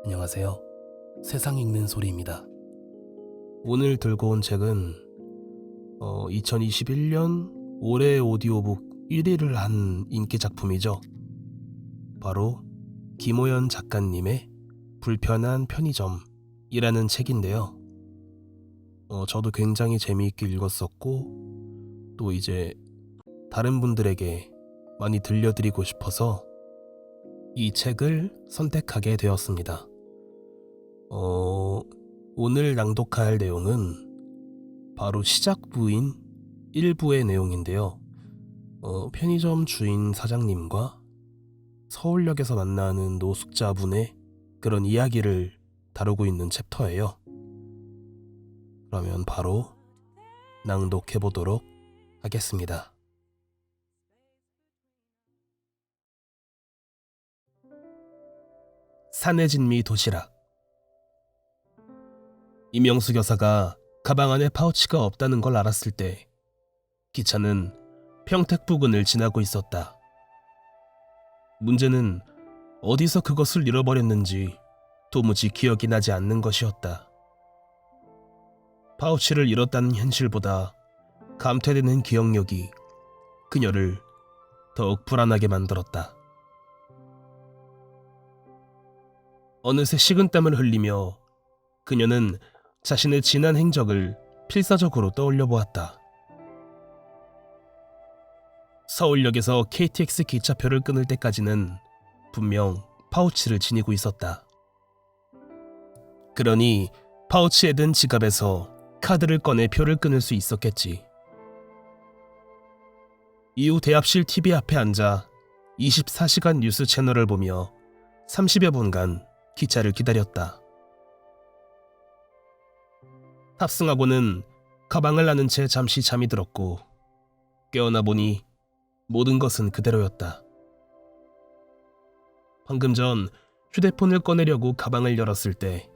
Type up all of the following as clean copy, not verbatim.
안녕하세요. 세상 읽는 소리입니다. 오늘 들고 온 책은 2021년 올해 오디오북 1위를 한 인기 작품이죠. 바로 김호연 작가님의 불편한 편의점이라는 책인데요. 저도 굉장히 재미있게 읽었었고 또 이제 다른 분들에게 많이 들려드리고 싶어서 이 책을 선택하게 되었습니다. 오늘 낭독할 내용은 바로 시작부인 1부의 내용인데요. 편의점 주인 사장님과 서울역에서 만나는 노숙자분의 그런 이야기를 다루고 있는 챕터예요. 그러면 바로 낭독해 보도록 하겠습니다. 산해진미 도시락. 이명수 여사가 가방 안에 파우치가 없다는 걸 알았을 때 기차는 평택 부근을 지나고 있었다. 문제는 어디서 그것을 잃어버렸는지 도무지 기억이 나지 않는 것이었다. 파우치를 잃었다는 현실보다 감퇴되는 기억력이 그녀를 더욱 불안하게 만들었다. 어느새 식은땀을 흘리며 그녀는 자신의 지난 행적을 필사적으로 떠올려 보았다. 서울역에서 KTX 기차표를 끊을 때까지는 분명 파우치를 지니고 있었다. 그러니 파우치에 든 지갑에서 카드를 꺼내 표를 끊을 수 있었겠지. 이후 대합실 TV 앞에 앉아 24시간 뉴스 채널을 보며 30여 분간 기차를 기다렸다. 탑승하고는 가방을 나는 채 잠시 잠이 들었고 깨어나 보니 모든 것은 그대로였다. 방금 전 휴대폰을 꺼내려고 가방을 열었을 때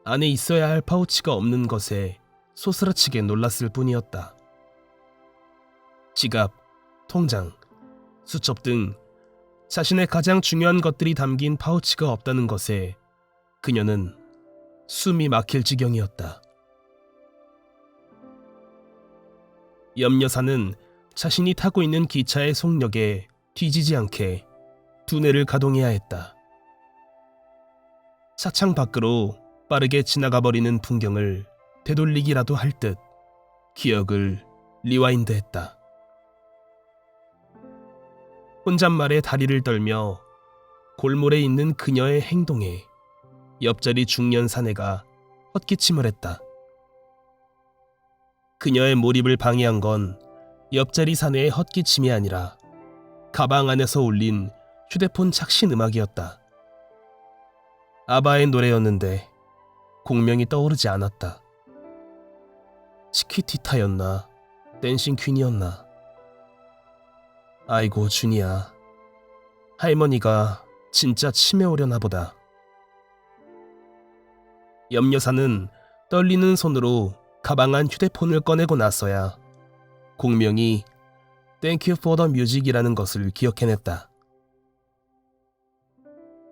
안에 있어야 할 파우치가 없는 것에 소스라치게 놀랐을 뿐이었다. 지갑, 통장, 수첩 등 자신의 가장 중요한 것들이 담긴 파우치가 없다는 것에 그녀는 숨이 막힐 지경이었다. 염 여사는 자신이 타고 있는 기차의 속력에 뒤지지 않게 두뇌를 가동해야 했다. 차창 밖으로 빠르게 지나가 버리는 풍경을 되돌리기라도 할 듯 기억을 리와인드했다. 혼잣말에 다리를 떨며 골몰에 있는 그녀의 행동에 옆자리 중년 사내가 헛기침을 했다. 그녀의 몰입을 방해한 건 옆자리 사내의 헛기침이 아니라 가방 안에서 울린 휴대폰 착신 음악이었다. 아바의 노래였는데 곡명이 떠오르지 않았다. 치키티타였나 댄싱 퀸이었나. 아이고 준이야, 할머니가 진짜 치매 오려나 보다. 염 여사는 떨리는 손으로 가방 안 휴대폰을 꺼내고 나서야 곡명이 Thank you for the music이라는 것을 기억해냈다.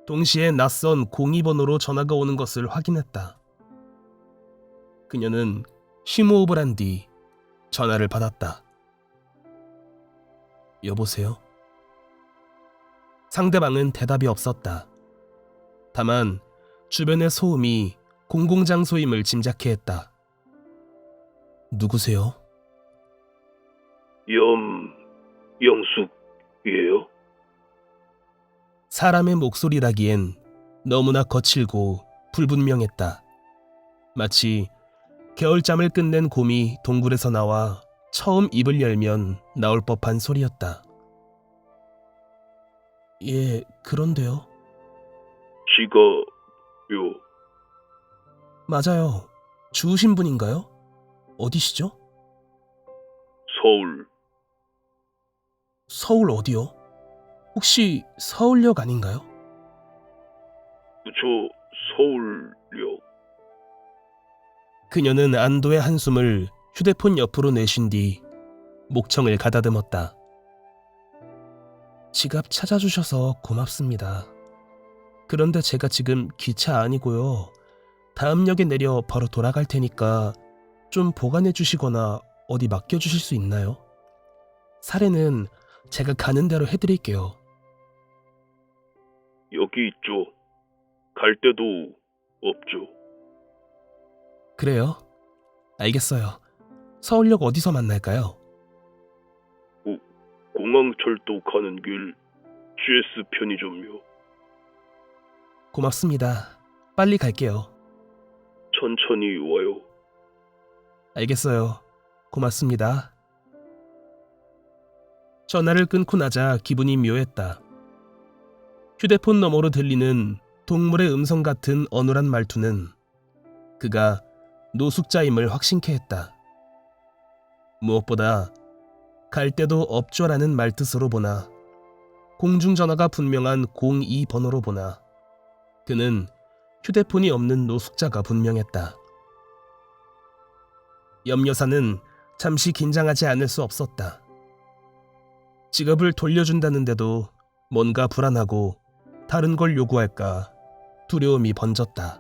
동시에 낯선 02번호로 전화가 오는 것을 확인했다. 그녀는 심호흡을 한 뒤 전화를 받았다. 여보세요? 상대방은 대답이 없었다. 다만 주변의 소음이 공공장소임을 짐작해 했다. 누구세요? 영숙이에요? 사람의 목소리라기엔 너무나 거칠고 불분명했다. 마치 겨울잠을 끝낸 곰이 동굴에서 나와 처음 입을 열면 나올 법한 소리였다. 예, 그런데요. 지가요? 맞아요. 주우신 분인가요? 어디시죠? 서울. 서울 어디요? 혹시 서울역 아닌가요? 저 서울역. 그녀는 안도의 한숨을 휴대폰 옆으로 내쉰 뒤 목청을 가다듬었다. 지갑 찾아주셔서 고맙습니다. 그런데 제가 지금 기차 아니고요. 다음 역에 내려 바로 돌아갈 테니까 좀 보관해 주시거나 어디 맡겨 주실 수 있나요? 사례는 제가 가는 대로 해드릴게요. 여기 있죠. 갈 데도 없죠. 그래요? 알겠어요. 서울역 어디서 만날까요? 공항철도 가는 길 GS 편의점이요. 고맙습니다. 빨리 갈게요. 천천히 와요. 알겠어요. 고맙습니다. 전화를 끊고 나자 기분이 묘했다. 휴대폰 너머로 들리는 동물의 음성 같은 어눌한 말투는 그가 노숙자임을 확신케 했다. 무엇보다 갈 데도 없죠라는 말뜻으로 보나 공중전화가 분명한 02번호로 보나 그는 휴대폰이 없는 노숙자가 분명했다. 염 여사는 잠시 긴장하지 않을 수 없었다. 지갑을 돌려준다는데도 뭔가 불안하고 다른 걸 요구할까 두려움이 번졌다.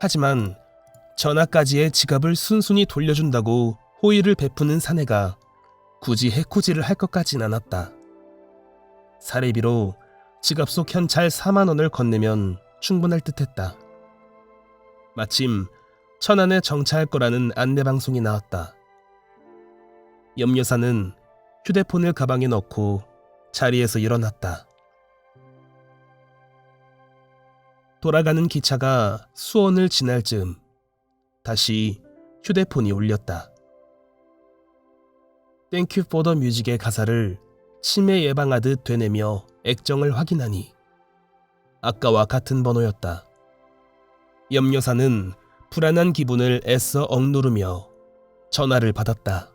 하지만 전화까지의 지갑을 순순히 돌려준다고 호의를 베푸는 사내가 굳이 해코지를 할 것 같진 않았다. 사례비로 지갑 속 현찰 4만 원을 건네면 충분할 듯했다. 마침 천안에 정차할 거라는 안내방송이 나왔다. 염 여사는 휴대폰을 가방에 넣고 자리에서 일어났다. 돌아가는 기차가 수원을 지날 즈음 다시 휴대폰이 울렸다. 땡큐 포 더 뮤직의 가사를 치매 예방하듯 되뇌며 액정을 확인하니 아까와 같은 번호였다. 염 여사는 불안한 기분을 애써 억누르며 전화를 받았다.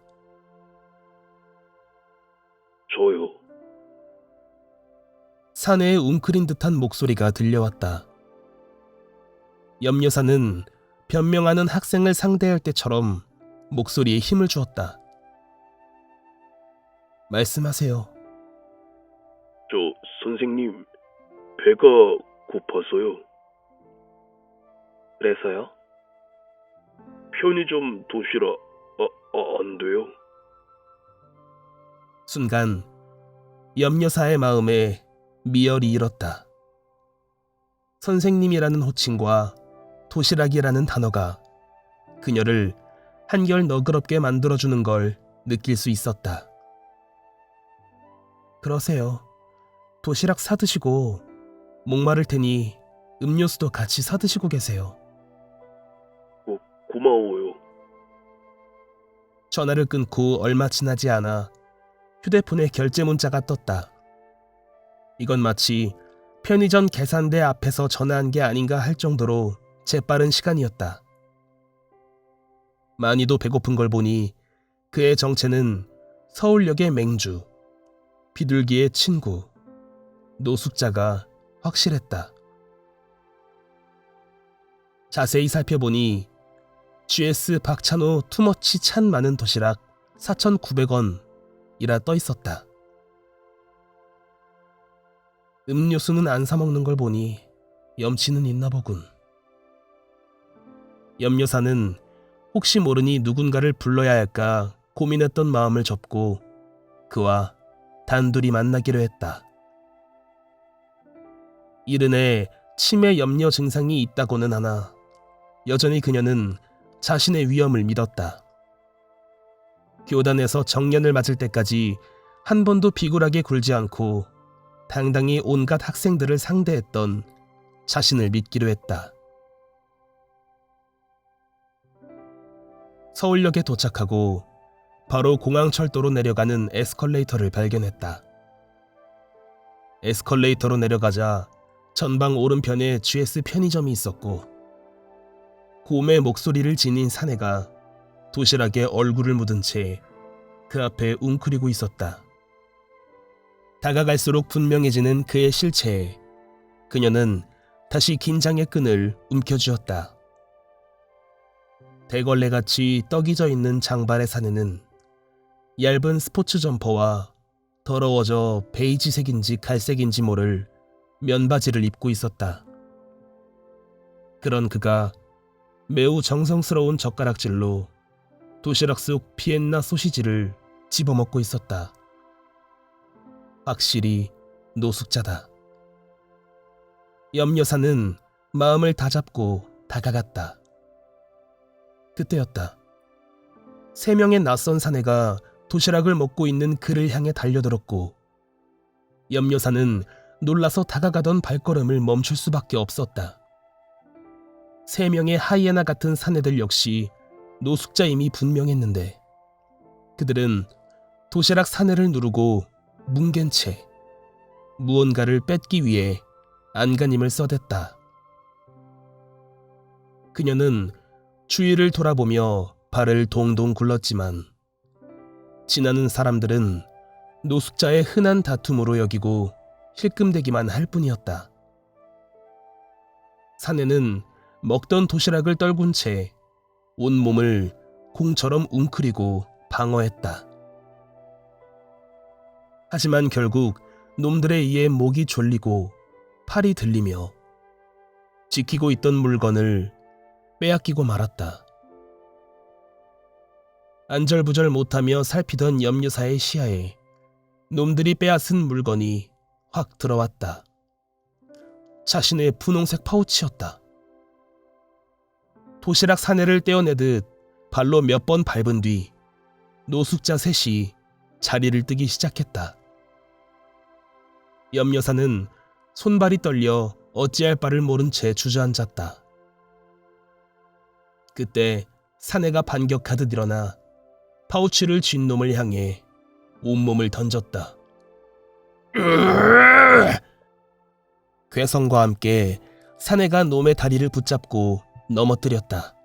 저요. 사내의 웅크린 듯한 목소리가 들려왔다. 염 여사는 변명하는 학생을 상대할 때처럼 목소리에 힘을 주었다. 말씀하세요. 선생님, 배가 고파서요. 그래서요? 편의점 도시락 안 돼요. 순간 염 여사의 마음에 미열이 일었다. 선생님이라는 호칭과 도시락이라는 단어가 그녀를 한결 너그럽게 만들어주는 걸 느낄 수 있었다. 그러세요. 도시락 사드시고 목마를 테니 음료수도 같이 사드시고 계세요. 고마워요. 전화를 끊고 얼마 지나지 않아 휴대폰에 결제 문자가 떴다. 이건 마치 편의점 계산대 앞에서 전화한 게 아닌가 할 정도로 재빠른 시간이었다. 많이도 배고픈 걸 보니 그의 정체는 서울역의 맹주, 비둘기의 친구, 노숙자가 확실했다. 자세히 살펴보니 GS 박찬호 투머치 찬 많은 도시락 4,900원이라 떠 있었다. 음료수는 안 사 먹는 걸 보니 염치는 있나 보군. 염 여사는 혹시 모르니 누군가를 불러야 할까 고민했던 마음을 접고 그와 단둘이 만나기로 했다. 이른에 치매 염려 증상이 있다고는 하나 여전히 그녀는 자신의 위험을 믿었다. 교단에서 정년을 맞을 때까지 한 번도 비굴하게 굴지 않고 당당히 온갖 학생들을 상대했던 자신을 믿기로 했다. 서울역에 도착하고 바로 공항철도로 내려가는 에스컬레이터를 발견했다. 에스컬레이터로 내려가자 전방 오른편에 GS 편의점이 있었고 곰의 목소리를 지닌 사내가 도시락에 얼굴을 묻은 채 그 앞에 웅크리고 있었다. 다가갈수록 분명해지는 그의 실체에 그녀는 다시 긴장의 끈을 움켜쥐었다. 대걸레같이 떡이 져 있는 장발의 사내는 얇은 스포츠 점퍼와 더러워져 베이지색인지 갈색인지 모를 면바지를 입고 있었다. 그런 그가 매우 정성스러운 젓가락질로 도시락 속 비엔나 소시지를 집어먹고 있었다. 확실히 노숙자다. 염여사는 마음을 다잡고 다가갔다. 그때였다. 3명의 낯선 사내가 도시락을 먹고 있는 그를 향해 달려들었고 염여사는 놀라서 다가가던 발걸음을 멈출 수밖에 없었다. 3명의 하이에나 같은 사내들 역시 노숙자임이 분명했는데 그들은 도시락 사내를 누르고 뭉갠 채 무언가를 뺏기 위해 안간힘을 써댔다. 그녀는 주위를 돌아보며 발을 동동 굴렀지만 지나는 사람들은 노숙자의 흔한 다툼으로 여기고 힐끔대기만 할 뿐이었다. 사내는 먹던 도시락을 떨군 채 온몸을 공처럼 웅크리고 방어했다. 하지만 결국 놈들에 의해 목이 졸리고 팔이 들리며 지키고 있던 물건을 빼앗기고 말았다. 안절부절 못하며 살피던 염여사의 시야에 놈들이 빼앗은 물건이 확 들어왔다. 자신의 분홍색 파우치였다. 도시락 사내를 떼어내듯 발로 몇 번 밟은 뒤 노숙자 셋이 자리를 뜨기 시작했다. 염여사는 손발이 떨려 어찌할 바를 모른 채 주저앉았다. 그때 사내가 반격하듯 일어나 파우치를 쥔 놈을 향해 온몸을 던졌다. 괴성과 함께 사내가 놈의 다리를 붙잡고 넘어뜨렸다.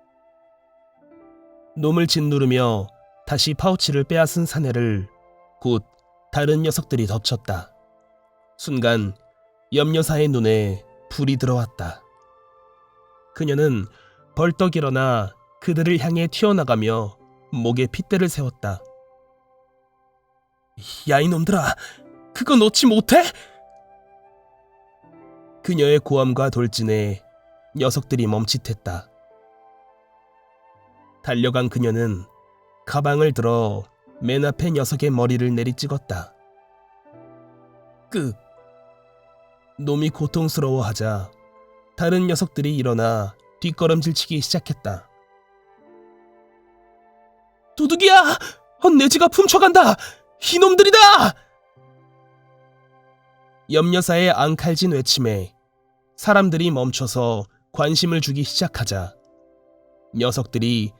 놈을 짓누르며 다시 파우치를 빼앗은 사내를 곧 다른 녀석들이 덮쳤다. 순간 염여사의 눈에 불이 들어왔다. 그녀는 벌떡 일어나 그들을 향해 튀어나가며 목에 핏대를 세웠다. 야 이놈들아, 그거 놓지 못해? 그녀의 고함과 돌진에 녀석들이 멈칫했다. 달려간 그녀는 가방을 들어 맨 앞에 녀석의 머리를 내리찍었다. 놈이 고통스러워하자 다른 녀석들이 일어나 뒷걸음질치기 시작했다. 도둑이야! 내 지갑 훔쳐간다! 이놈들이다! 염여사의 앙칼진 외침에 사람들이 멈춰서 관심을 주기 시작하자 녀석들이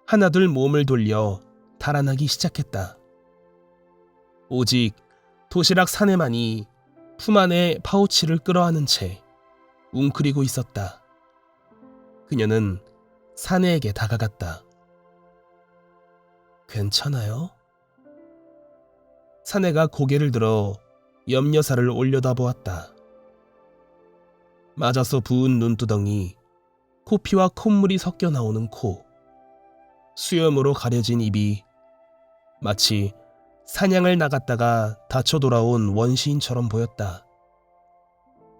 하나둘 몸을 돌려 달아나기 시작했다. 오직 도시락 사내만이 품 안에 파우치를 끌어안은 채 웅크리고 있었다. 그녀는 사내에게 다가갔다. 괜찮아요? 사내가 고개를 들어 염여사를 올려다보았다. 맞아서 부은 눈두덩이, 코피와 콧물이 섞여 나오는 코, 수염으로 가려진 입이 마치 사냥을 나갔다가 다쳐 돌아온 원시인처럼 보였다.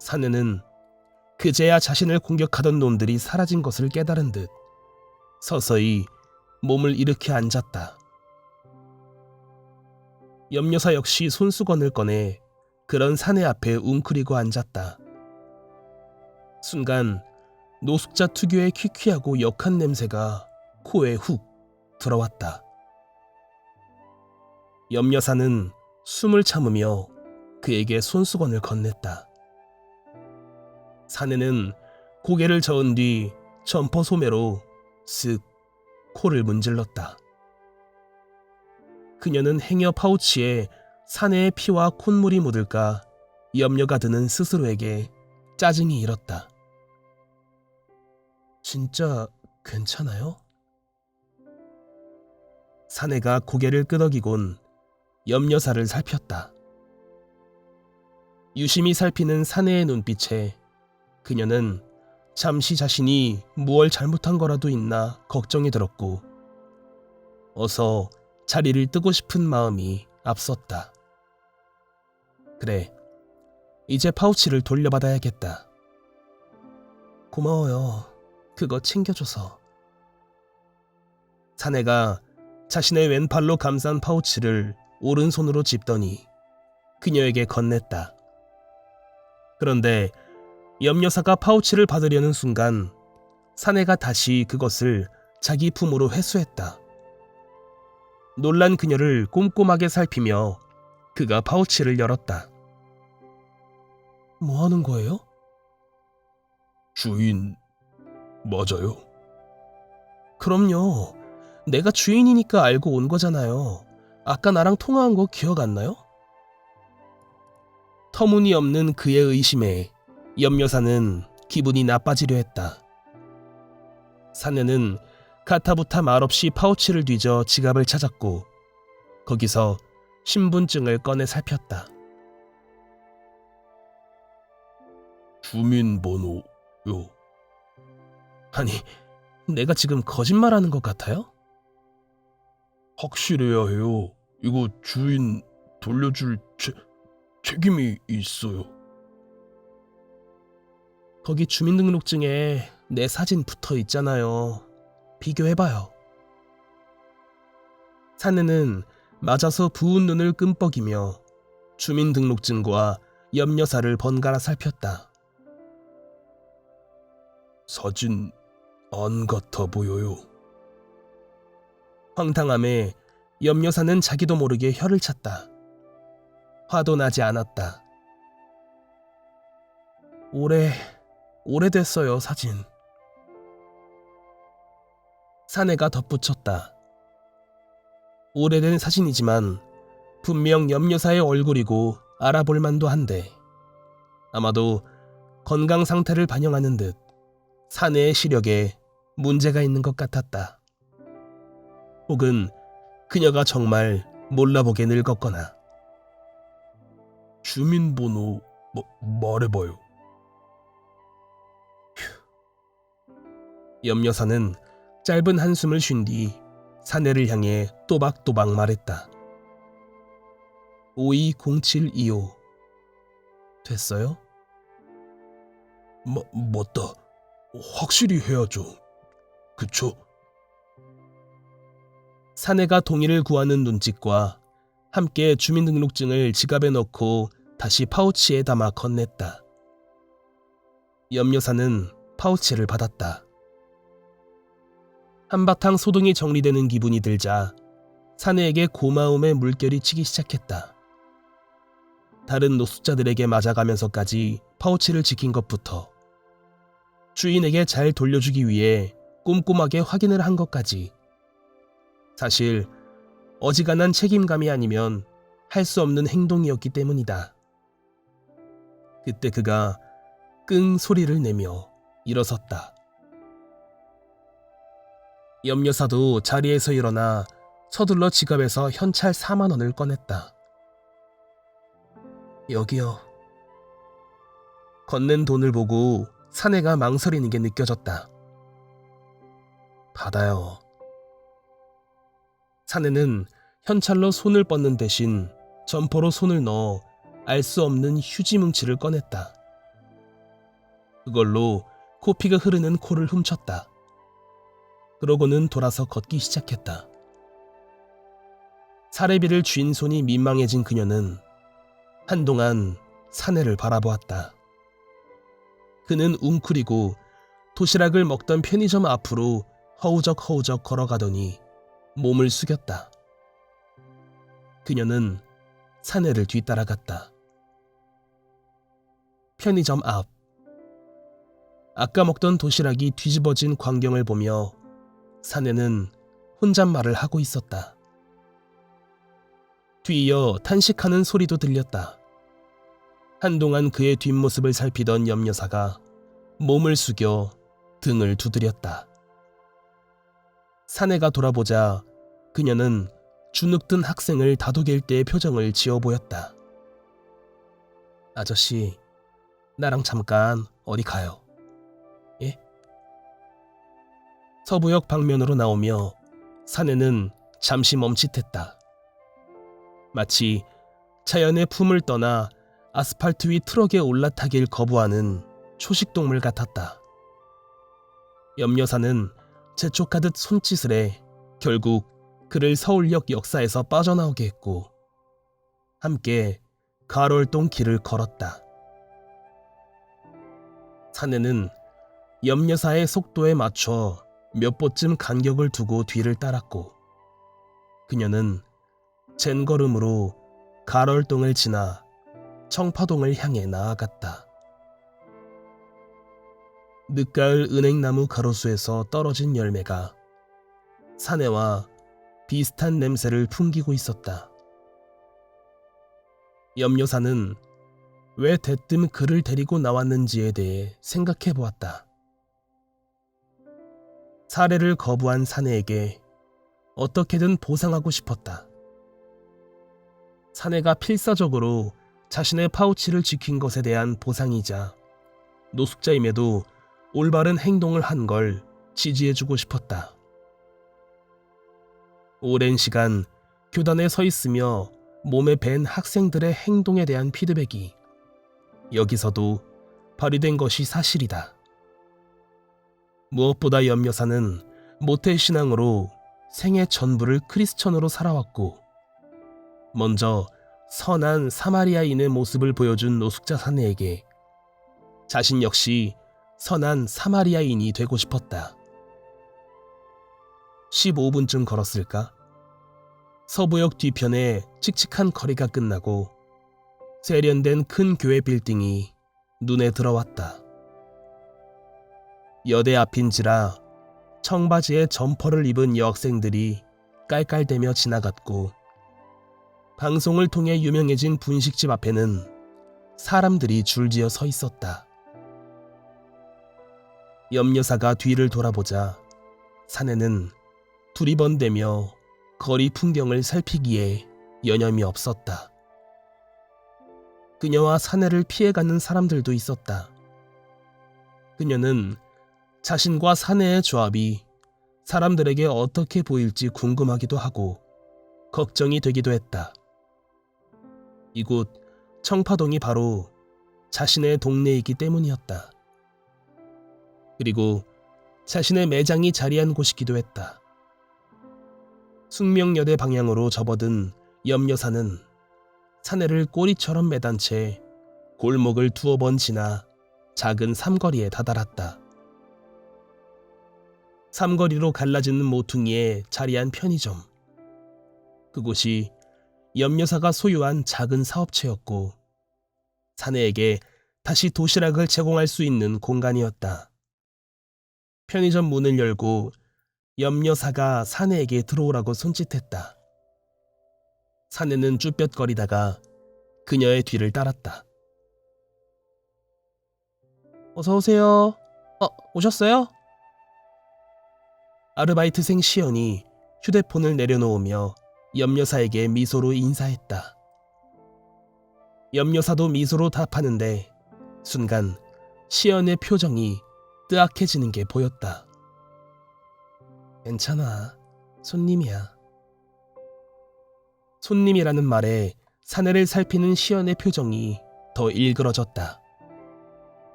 사내는 그제야 자신을 공격하던 놈들이 사라진 것을 깨달은 듯 서서히 몸을 일으켜 앉았다. 염여사 역시 손수건을 꺼내 그런 사내 앞에 웅크리고 앉았다. 순간 노숙자 특유의 퀴퀴하고 역한 냄새가 코에 훅 들어왔다. 염여사는 숨을 참으며 그에게 손수건을 건넸다. 사내는 고개를 저은 뒤 점퍼 소매로 쓱 코를 문질렀다. 그녀는 행여 파우치에 사내의 피와 콧물이 묻을까 염려가 드는 스스로에게 짜증이 일었다. 진짜 괜찮아요? 사내가 고개를 끄덕이곤 염여사를 살폈다. 유심히 살피는 사내의 눈빛에 그녀는 잠시 자신이 무얼 잘못한 거라도 있나 걱정이 들었고 어서 자리를 뜨고 싶은 마음이 앞섰다. 그래, 이제 파우치를 돌려받아야겠다. 고마워요. 그거 챙겨줘서. 사내가 자신의 왼팔로 감싼 파우치를 오른손으로 짚더니 그녀에게 건넸다. 그런데 염여사가 파우치를 받으려는 순간 사내가 다시 그것을 자기 품으로 회수했다. 놀란 그녀를 꼼꼼하게 살피며 그가 파우치를 열었다. 뭐 하는 거예요? 주인, 맞아요? 그럼요. 내가 주인이니까 알고 온 거잖아요. 아까 나랑 통화한 거 기억 안 나요? 터무니없는 그의 의심에 염여사는 기분이 나빠지려 했다. 사내는 가타부타 말없이 파우치를 뒤져 지갑을 찾았고 거기서 신분증을 꺼내 살폈다. 주민번호요. 아니, 내가 지금 거짓말하는 것 같아요? 확실해야 해요. 이거 주인 돌려줄 책임이 있어요. 거기 주민등록증에 내 사진 붙어 있잖아요. 비교해봐요. 사내는 맞아서 부은 눈을 끔뻑이며 주민등록증과 염여사를 번갈아 살폈다. 사진 안 같아 보여요. 황당함에 염여사는 자기도 모르게 혀를 찼다. 화도 나지 않았다. 오래됐어요, 사진. 사내가 덧붙였다. 오래된 사진이지만 분명 염여사의 얼굴이고 알아볼 만도 한데 아마도 건강 상태를 반영하는 듯 사내의 시력에 문제가 있는 것 같았다. 혹은 그녀가 정말 몰라보게 늙었거나. 주민번호 말해봐요. 염여사는 짧은 한숨을 쉰 뒤 사내를 향해 또박또박 말했다. 520725. 됐어요? 맞다. 확실히 해야죠. 그쵸? 사내가 동의를 구하는 눈짓과 함께 주민등록증을 지갑에 넣고 다시 파우치에 담아 건넸다. 염여사는 파우치를 받았다. 한바탕 소동이 정리되는 기분이 들자 사내에게 고마움의 물결이 치기 시작했다. 다른 노숙자들에게 맞아가면서까지 파우치를 지킨 것부터 주인에게 잘 돌려주기 위해 꼼꼼하게 확인을 한 것까지 사실 어지간한 책임감이 아니면 할 수 없는 행동이었기 때문이다. 그때 그가 끙 소리를 내며 일어섰다. 염여사도 자리에서 일어나 서둘러 지갑에서 현찰 4만 원을 꺼냈다. 여기요. 건넨 돈을 보고 사내가 망설이는 게 느껴졌다. 받아요. 사내는 현찰로 손을 뻗는 대신 점퍼로 손을 넣어 알 수 없는 휴지 뭉치를 꺼냈다. 그걸로 코피가 흐르는 코를 훔쳤다. 그러고는 돌아서 걷기 시작했다. 사례비를 쥔 손이 민망해진 그녀는 한동안 사내를 바라보았다. 그는 웅크리고 도시락을 먹던 편의점 앞으로 허우적허우적 걸어가더니 몸을 숙였다. 그녀는 사내를 뒤따라갔다. 편의점 앞. 아까 먹던 도시락이 뒤집어진 광경을 보며 사내는 혼잣말을 하고 있었다. 뒤이어 탄식하는 소리도 들렸다. 한동안 그의 뒷모습을 살피던 염여사가 몸을 숙여 등을 두드렸다. 사내가 돌아보자 그녀는 주눅든 학생을 다독일 때의 표정을 지어 보였다. 아저씨, 나랑 잠깐 어디 가요? 예? 서부역 방면으로 나오며 사내는 잠시 멈칫했다. 마치 자연의 품을 떠나 아스팔트 위 트럭에 올라타길 거부하는 초식동물 같았다. 염여사는 재촉하듯 손짓을 해 결국 그를 서울역 역사에서 빠져나오게 했고 함께 가롤동 길을 걸었다. 사내는 염여사의 속도에 맞춰 몇 보쯤 간격을 두고 뒤를 따랐고 그녀는 젠걸음으로 가롤동을 지나 청파동을 향해 나아갔다. 늦가을 은행나무 가로수에서 떨어진 열매가 사내와 비슷한 냄새를 풍기고 있었다. 염여사는 왜 대뜸 그를 데리고 나왔는지에 대해 생각해 보았다. 사례를 거부한 사내에게 어떻게든 보상하고 싶었다. 사내가 필사적으로 자신의 파우치를 지킨 것에 대한 보상이자 노숙자임에도 올바른 행동을 한 걸 지지해주고 싶었다. 오랜 시간 교단에 서 있으며 몸에 밴 학생들의 행동에 대한 피드백이 여기서도 발휘된 것이 사실이다. 무엇보다 염여사는 모태신앙으로 생애 전부를 크리스천으로 살아왔고 먼저 선한 사마리아인의 모습을 보여준 노숙자 사내에게 자신 역시 선한 사마리아인이 되고 싶었다. 15분쯤 걸었을까? 서부역 뒤편에 칙칙한 거리가 끝나고 세련된 큰 교회 빌딩이 눈에 들어왔다. 여대 앞인지라 청바지에 점퍼를 입은 여학생들이 깔깔대며 지나갔고 방송을 통해 유명해진 분식집 앞에는 사람들이 줄지어 서 있었다. 염여사가 뒤를 돌아보자 사내는 두리번대며 거리 풍경을 살피기에 여념이 없었다. 그녀와 사내를 피해가는 사람들도 있었다. 그녀는 자신과 사내의 조합이 사람들에게 어떻게 보일지 궁금하기도 하고 걱정이 되기도 했다. 이곳 청파동이 바로 자신의 동네이기 때문이었다. 그리고 자신의 매장이 자리한 곳이기도 했다. 숙명여대 방향으로 접어든 염여사는 사내를 꼬리처럼 매단 채 골목을 두어 번 지나 작은 삼거리에 다다랐다. 삼거리로 갈라지는 모퉁이에 자리한 편의점. 그곳이 염여사가 소유한 작은 사업체였고 사내에게 다시 도시락을 제공할 수 있는 공간이었다. 편의점 문을 열고 염여사가 사내에게 들어오라고 손짓했다. 사내는 쭈뼛거리다가 그녀의 뒤를 따랐다. 어서 오세요. 오셨어요? 아르바이트생 시연이 휴대폰을 내려놓으며 염여사에게 미소로 인사했다. 염여사도 미소로 답하는데 순간 시연의 표정이 뜨악해지는 게 보였다. 괜찮아. 손님이야. 손님이라는 말에 사내를 살피는 시연의 표정이 더 일그러졌다.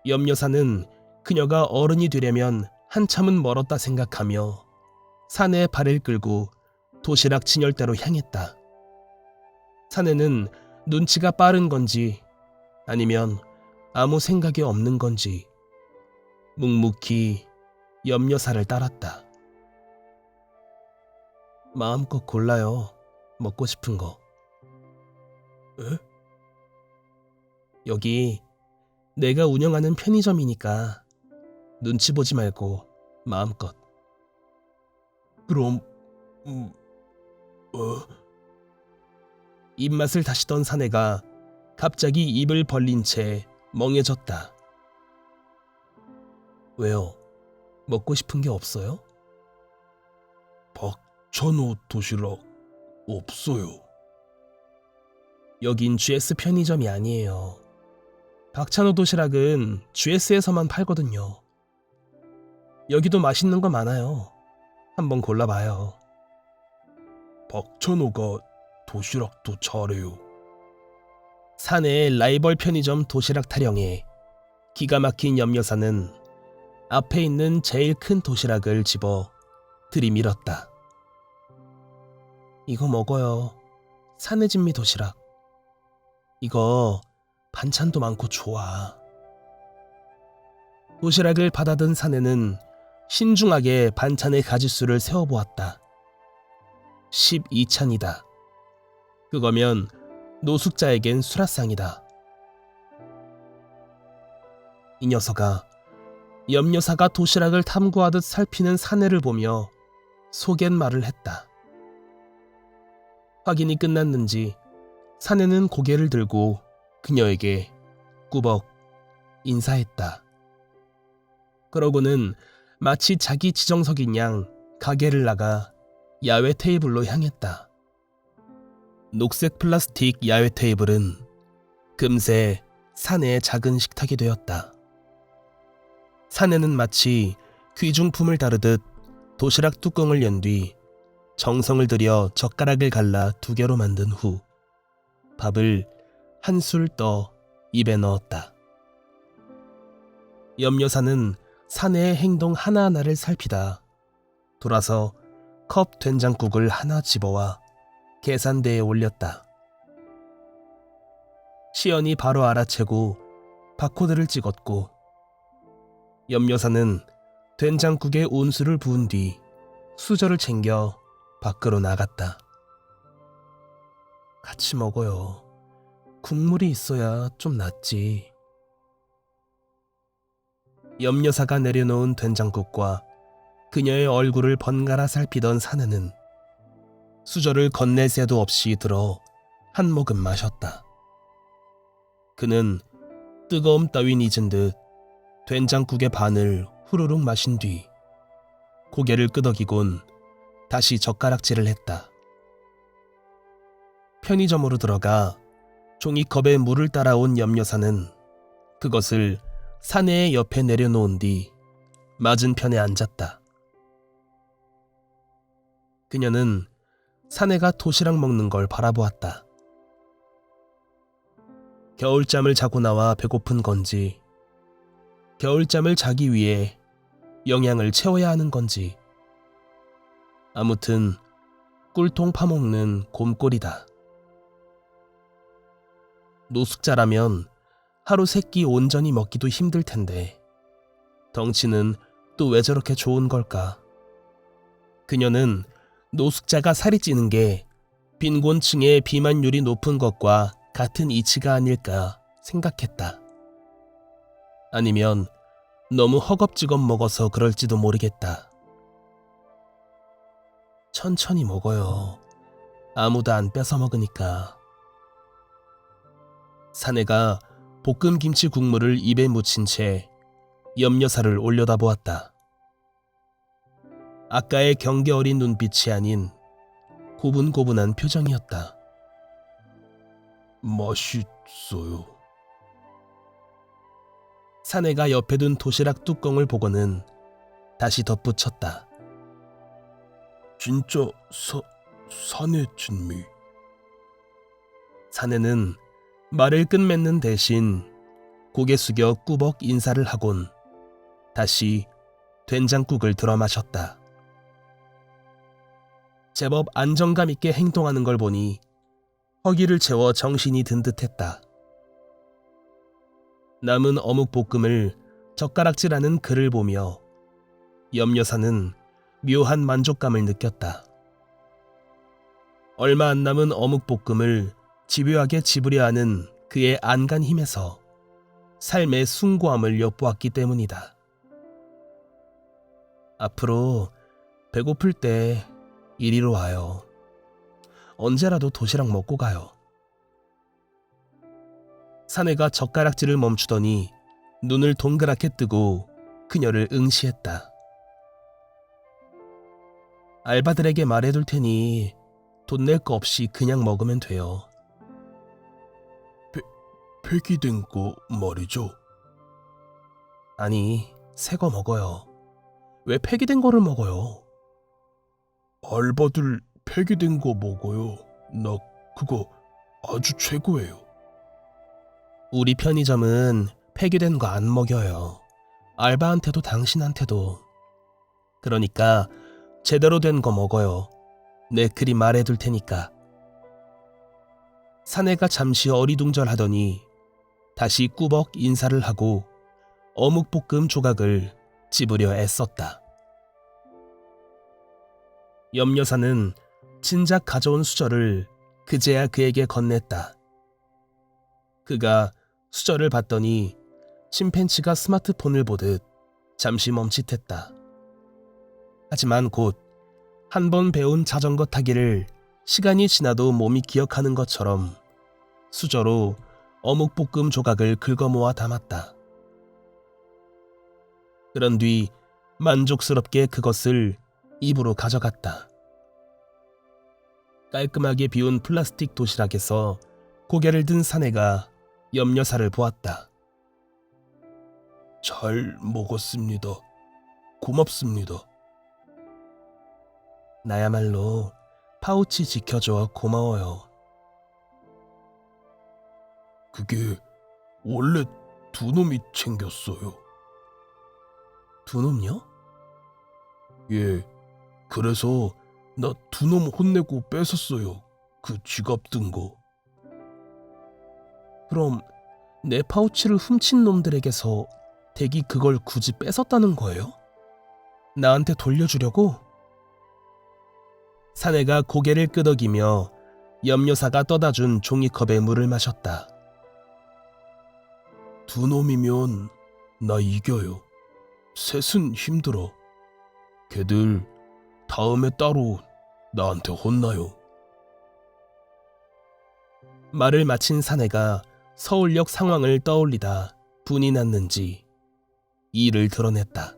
염여사는 그녀가 어른이 되려면 한참은 멀었다 생각하며 사내의 발을 끌고 도시락 진열대로 향했다. 사내는 눈치가 빠른 건지 아니면 아무 생각이 없는 건지 묵묵히 염여사를 따랐다. 마음껏 골라요. 먹고 싶은 거. 에? 여기 내가 운영하는 편의점이니까 눈치 보지 말고 마음껏. 그럼 입맛을 다시던 사내가 갑자기 입을 벌린 채 멍해졌다. 왜요? 먹고 싶은 게 없어요? 박찬호 도시락 없어요. 여긴 GS 편의점이 아니에요. 박찬호 도시락은 GS에서만 팔거든요. 여기도 맛있는 거 많아요. 한번 골라봐요. 박찬호가 도시락도 잘해요. 사내의 라이벌 편의점 도시락 타령에 기가 막힌 염여사는 앞에 있는 제일 큰 도시락을 집어 들이밀었다. 이거 먹어요. 사내진미 도시락. 이거 반찬도 많고 좋아. 도시락을 받아든 사내는 신중하게 반찬의 가짓수를 세어보았다. 12찬이다. 그거면 노숙자에겐 수라상이다. 이 녀석아, 염여사가 도시락을 탐구하듯 살피는 사내를 보며 속갯말을 했다. 확인이 끝났는지 사내는 고개를 들고 그녀에게 꾸벅 인사했다. 그러고는 마치 자기 지정석인 양 가게를 나가 야외 테이블로 향했다. 녹색 플라스틱 야외 테이블은 금세 사내의 작은 식탁이 되었다. 사내는 마치 귀중품을 다루듯 도시락 뚜껑을 연 뒤 정성을 들여 젓가락을 갈라 2개로 만든 후 밥을 한술 떠 입에 넣었다. 염여사는 사내의 행동 하나하나를 살피다 돌아서 컵 된장국을 하나 집어와 계산대에 올렸다. 시연이 바로 알아채고 바코드를 찍었고 염여사는 된장국에 온수를 부은 뒤 수저를 챙겨 밖으로 나갔다. 같이 먹어요. 국물이 있어야 좀 낫지. 염여사가 내려놓은 된장국과 그녀의 얼굴을 번갈아 살피던 사내는 수저를 건넬 새도 없이 들어 한 모금 마셨다. 그는 뜨거움 따윈 잊은 듯 된장국의 반을 후루룩 마신 뒤 고개를 끄덕이곤 다시 젓가락질을 했다. 편의점으로 들어가 종이컵에 물을 따라온 염여사는 그것을 사내의 옆에 내려놓은 뒤 맞은편에 앉았다. 그녀는 사내가 도시락 먹는 걸 바라보았다. 겨울잠을 자고 나와 배고픈 건지, 겨울잠을 자기 위해 영양을 채워야 하는 건지, 아무튼 꿀통 파먹는 곰꼴이다. 노숙자라면 하루 3끼 온전히 먹기도 힘들 텐데 덩치는 또 왜 저렇게 좋은 걸까? 그녀는 노숙자가 살이 찌는 게 빈곤층의 비만율이 높은 것과 같은 이치가 아닐까 생각했다. 아니면 너무 허겁지겁 먹어서 그럴지도 모르겠다. 천천히 먹어요. 아무도 안 뺏어 먹으니까. 사내가 볶음 김치 국물을 입에 묻힌 채 염여사를 올려다보았다. 아까의 경계 어린 눈빛이 아닌 고분고분한 표정이었다. 맛있어요. 사내가 옆에 둔 도시락 뚜껑을 보고는 다시 덧붙였다. 진짜 사내 진미. 사내는 말을 끝맺는 대신 고개 숙여 꾸벅 인사를 하곤 다시 된장국을 들어 마셨다. 제법 안정감 있게 행동하는 걸 보니 허기를 채워 정신이 든 듯했다. 남은 어묵볶음을 젓가락질하는 그를 보며 염여사는 묘한 만족감을 느꼈다. 얼마 안 남은 어묵볶음을 집요하게 집으려 하는 그의 안간 힘에서 삶의 숭고함을 엿보았기 때문이다. 앞으로 배고플 때 이리로 와요. 언제라도 도시락 먹고 가요. 사내가 젓가락질을 멈추더니 눈을 동그랗게 뜨고 그녀를 응시했다. 알바들에게 말해둘 테니 돈 낼 거 없이 그냥 먹으면 돼요. 폐기된 거 말이죠. 아니, 새 거 먹어요. 왜 폐기된 거를 먹어요? 알바들 폐기된 거 먹어요. 나 그거 아주 최고예요. 우리 편의점은 폐기된 거 안 먹여요. 알바한테도 당신한테도. 그러니까 제대로 된 거 먹어요. 내 그리 말해둘 테니까. 사내가 잠시 어리둥절하더니 다시 꾸벅 인사를 하고 어묵볶음 조각을 집으려 애썼다. 염 여사는 진작 가져온 수저를 그제야 그에게 건넸다. 그가 수저를 봤더니 침팬치가 스마트폰을 보듯 잠시 멈칫했다. 하지만 곧 한 번 배운 자전거 타기를 시간이 지나도 몸이 기억하는 것처럼 수저로 어묵볶음 조각을 긁어모아 담았다. 그런 뒤 만족스럽게 그것을 입으로 가져갔다. 깔끔하게 비운 플라스틱 도시락에서 고개를 든 사내가 염 여사를 보았다. 잘 먹었습니다. 고맙습니다. 나야말로 파우치 지켜줘 고마워요. 그게 원래 두 놈이 챙겼어요. 두 놈요? 예, 그래서 나 두 놈 혼내고 뺏었어요. 그 지갑 든 거. 그럼 내 파우치를 훔친 놈들에게서 댁이 그걸 굳이 뺏었다는 거예요? 나한테 돌려주려고? 사내가 고개를 끄덕이며 염 여사가 떠다준 종이컵에 물을 마셨다. 두 놈이면 나 이겨요. 셋은 힘들어. 걔들 다음에 따로 나한테 혼나요. 말을 마친 사내가 서울역 상황을 떠올리다 분이 났는지 이를 드러냈다.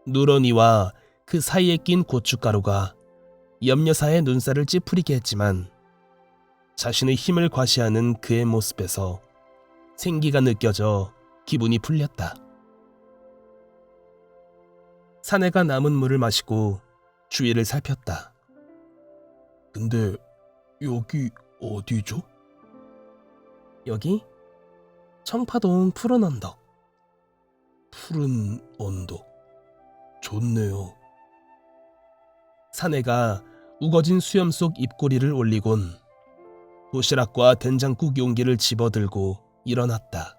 누런이와 그 사이에 낀 고춧가루가 염 여사의 눈살을 찌푸리게 했지만 자신의 힘을 과시하는 그의 모습에서 생기가 느껴져 기분이 풀렸다. 사내가 남은 물을 마시고 주위를 살폈다. 근데 여기 어디죠? 여기? 청파동 푸른 언덕. 푸른 언덕. 좋네요. 사내가 우거진 수염 속 입꼬리를 올리곤 도시락과 된장국 용기를 집어들고 일어났다.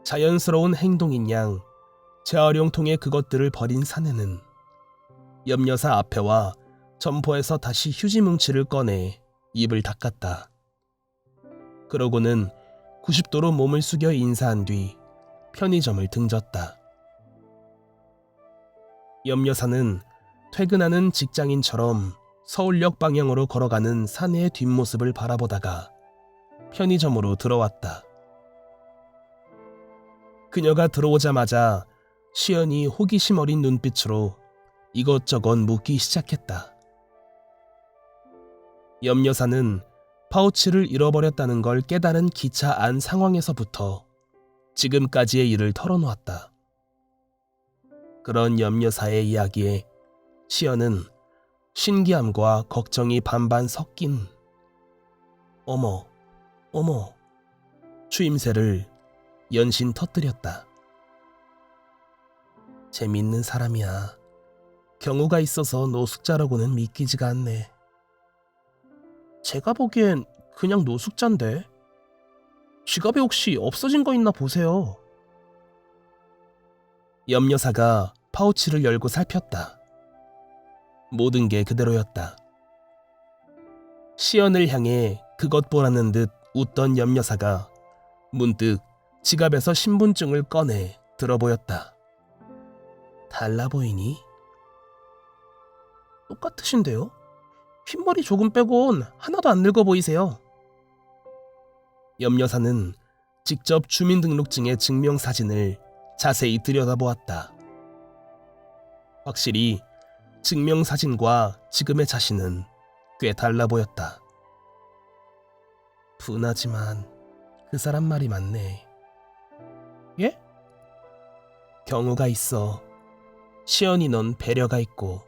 자연스러운 행동인 양 재활용통에 그것들을 버린 사내는 염 여사 앞에 와 점포에서 다시 휴지 뭉치를 꺼내 입을 닦았다. 그러고는 90도로 몸을 숙여 인사한 뒤 편의점을 등졌다. 염 여사는 퇴근하는 직장인처럼 서울역 방향으로 걸어가는 사내의 뒷모습을 바라보다가 편의점으로 들어왔다. 그녀가 들어오자마자 시연이 호기심 어린 눈빛으로 이것저것 묻기 시작했다. 염 여사는 파우치를 잃어버렸다는 걸 깨달은 기차 안 상황에서부터 지금까지의 일을 털어놓았다. 그런 염 여사의 이야기에 시연은 신기함과 걱정이 반반 섞인 어머 추임새를 연신 터뜨렸다. 재밌는 사람이야. 경우가 있어서 노숙자라고는 믿기지가 않네. 제가 보기엔 그냥 노숙자인데. 지갑에 혹시 없어진 거 있나 보세요. 염 여사가 파우치를 열고 살폈다. 모든 게 그대로였다. 시연을 향해 그것 보라는 듯 웃던 염 여사가 문득 지갑에서 신분증을 꺼내 들어보였다. 달라 보이니? 똑같으신데요? 흰머리 조금 빼곤 하나도 안 늙어 보이세요. 염 여사는 직접 주민등록증의 증명사진을 자세히 들여다보았다. 확실히 증명사진과 지금의 자신은 꽤 달라 보였다. 분하지만 그 사람 말이 맞네. 예? 경우가 있어. 시연이 넌 배려가 있고.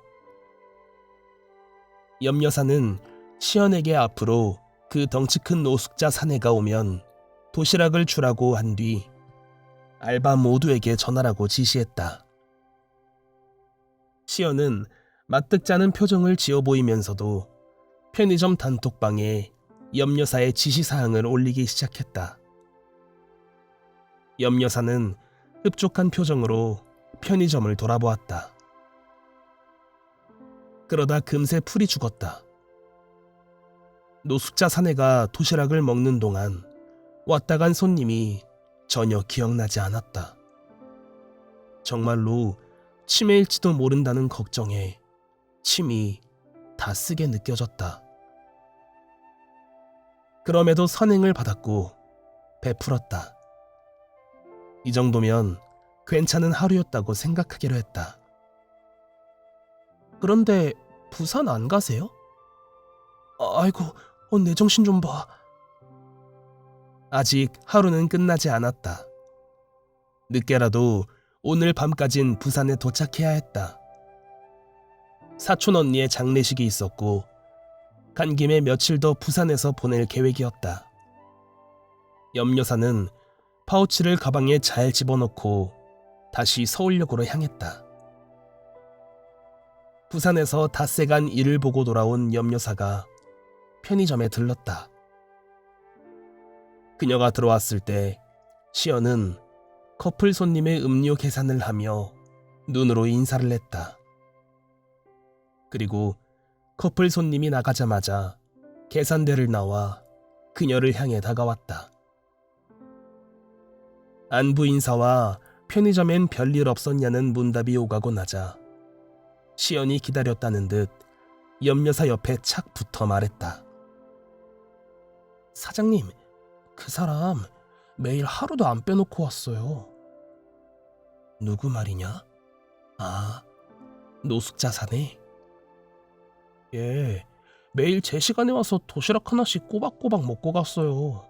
염 여사는 시연에게 앞으로 그 덩치 큰 노숙자 사내가 오면 도시락을 주라고 한 뒤 알바 모두에게 전하라고 지시했다. 시연은 마뜩잖은 표정을 지어 보이면서도 편의점 단톡방에 염여사의 지시사항을 올리기 시작했다. 염여사는 흡족한 표정으로 편의점을 돌아보았다. 그러다 금세 풀이 죽었다. 노숙자 사내가 도시락을 먹는 동안 왔다 간 손님이 전혀 기억나지 않았다. 정말로 치매일지도 모른다는 걱정에 침이 다 쓰게 느껴졌다. 그럼에도 선행을 받았고 베풀었다. 이 정도면 괜찮은 하루였다고 생각하기로 했다. 그런데 부산 안 가세요? 아이고, 내 정신 좀 봐. 아직 하루는 끝나지 않았다. 늦게라도 오늘 밤까진 부산에 도착해야 했다. 사촌 언니의 장례식이 있었고 간 김에 며칠 더 부산에서 보낼 계획이었다. 염여사는 파우치를 가방에 잘 집어넣고 다시 서울역으로 향했다. 부산에서 닷새간 일을 보고 돌아온 염여사가 편의점에 들렀다. 그녀가 들어왔을 때 시연은 커플 손님의 음료 계산을 하며 눈으로 인사를 했다. 그리고 커플 손님이 나가자마자 계산대를 나와 그녀를 향해 다가왔다. 안부 인사와 편의점엔 별일 없었냐는 문답이 오가고 나자 시연이 기다렸다는 듯 염여사 옆에 착 붙어 말했다. 사장님, 그 사람 매일 하루도 안 빼놓고 왔어요. 누구 말이냐? 아, 노숙자 사네. 예, 매일 제 시간에 와서 도시락 하나씩 꼬박꼬박 먹고 갔어요.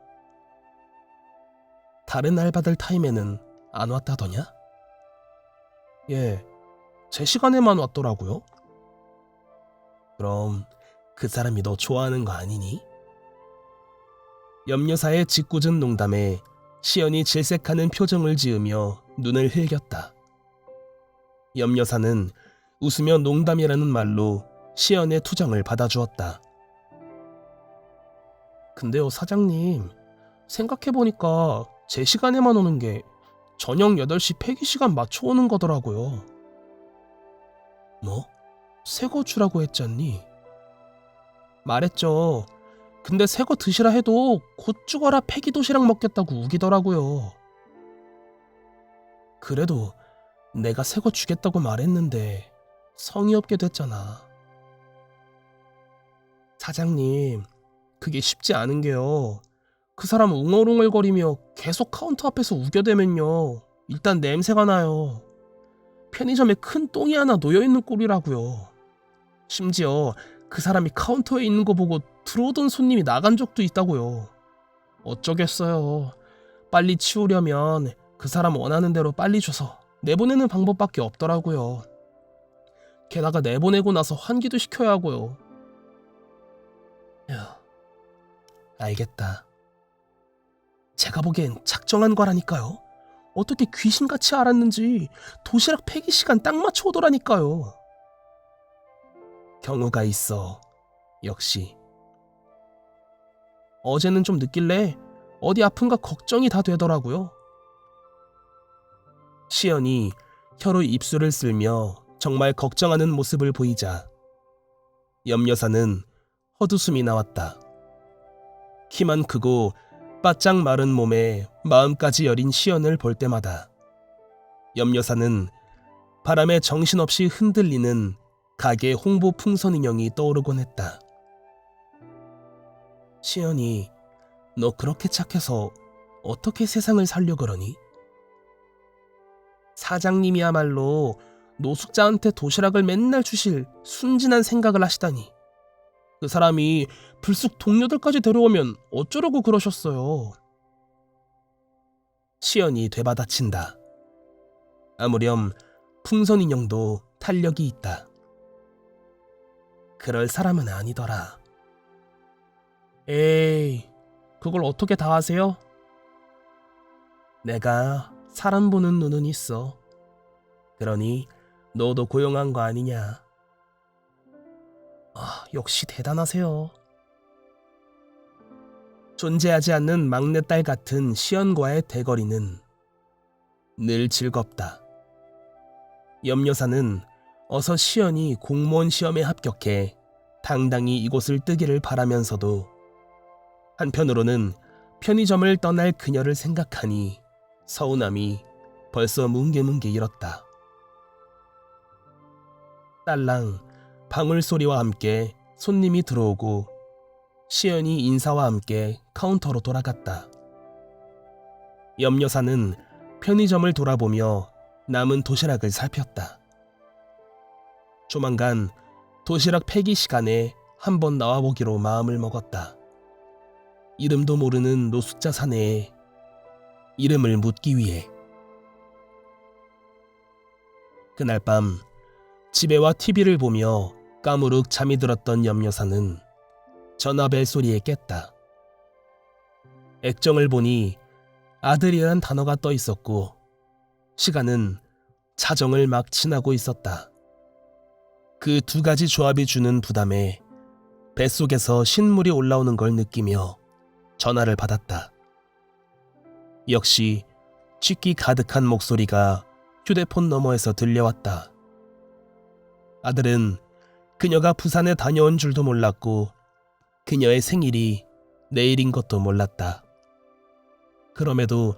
다른 알바들 타임에는 안 왔다더냐? 예, 제 시간에만 왔더라고요. 그럼 그 사람이 너 좋아하는 거 아니니? 염여사의 짓궂은 농담에 시연이 질색하는 표정을 지으며 눈을 흘겼다. 염여사는 웃으며 농담이라는 말로 시연의 투정을 받아주었다. 근데요 사장님, 생각해보니까 제 시간에만 오는 게 저녁 8시 폐기 시간 맞춰 오는 거더라고요. 뭐? 새거 주라고 했잖니? 말했죠. 근데 새거 드시라 해도 곧 죽어라 폐기 도시락 먹겠다고 우기더라고요. 그래도 내가 새거 주겠다고 말했는데 성의 없게 됐잖아. 사장님, 그게 쉽지 않은 게요. 그 사람 웅얼웅얼거리며 계속 카운터 앞에서 우겨대면요, 일단 냄새가 나요. 편의점에 큰 똥이 하나 놓여있는 꼴이라고요. 심지어 그 사람이 카운터에 있는 거 보고 들어오던 손님이 나간 적도 있다고요. 어쩌겠어요. 빨리 치우려면 그 사람 원하는 대로 빨리 줘서 내보내는 방법밖에 없더라고요. 게다가 내보내고 나서 환기도 시켜야 하고요. 알겠다. 제가 보기엔 작정한 거라니까요. 어떻게 귀신같이 알았는지 도시락 폐기 시간 딱 맞춰 오더라니까요. 경우가 있어. 역시. 어제는 좀 늦길래 어디 아픈가 걱정이 다 되더라고요. 시연이 혀로 입술을 쓸며 정말 걱정하는 모습을 보이자 염여사는 헛웃음이 나왔다. 키만 크고 바짝 마른 몸에 마음까지 여린 시연을 볼 때마다 염여사는 바람에 정신없이 흔들리는 가게 홍보 풍선 인형이 떠오르곤 했다. 시연이, 너 그렇게 착해서 어떻게 세상을 살려 그러니? 사장님이야말로 노숙자한테 도시락을 맨날 주실 순진한 생각을 하시다니. 그 사람이 불쑥 동료들까지 데려오면 어쩌려고 그러셨어요. 시연이 되받아친다. 아무렴 풍선 인형도 탄력이 있다. 그럴 사람은 아니더라. 에이, 그걸 어떻게 다 아세요? 내가 사람 보는 눈은 있어. 그러니 너도 고용한 거 아니냐. 역시 대단하세요. 존재하지 않는 막내딸 같은 시연과의 대거리는 늘 즐겁다. 염여사는 어서 시연이 공무원 시험에 합격해 당당히 이곳을 뜨기를 바라면서도 한편으로는 편의점을 떠날 그녀를 생각하니 서운함이 벌써 뭉게뭉게 일었다. 딸랑 방울소리와 함께 손님이 들어오고 시연이 인사와 함께 카운터로 돌아갔다. 염여사는 편의점을 돌아보며 남은 도시락을 살폈다. 조만간 도시락 폐기 시간에 한번 나와보기로 마음을 먹었다. 이름도 모르는 노숙자 사내에 이름을 묻기 위해. 그날 밤 집에와 TV를 보며 까무룩 잠이 들었던 염여사는 전화벨 소리에 깼다. 액정을 보니 아들이란 단어가 떠 있었고 시간은 자정을 막 지나고 있었다. 그 두 가지 조합이 주는 부담에 뱃속에서 신물이 올라오는 걸 느끼며 전화를 받았다. 역시 취기 가득한 목소리가 휴대폰 너머에서 들려왔다. 아들은 그녀가 부산에 다녀온 줄도 몰랐고 그녀의 생일이 내일인 것도 몰랐다. 그럼에도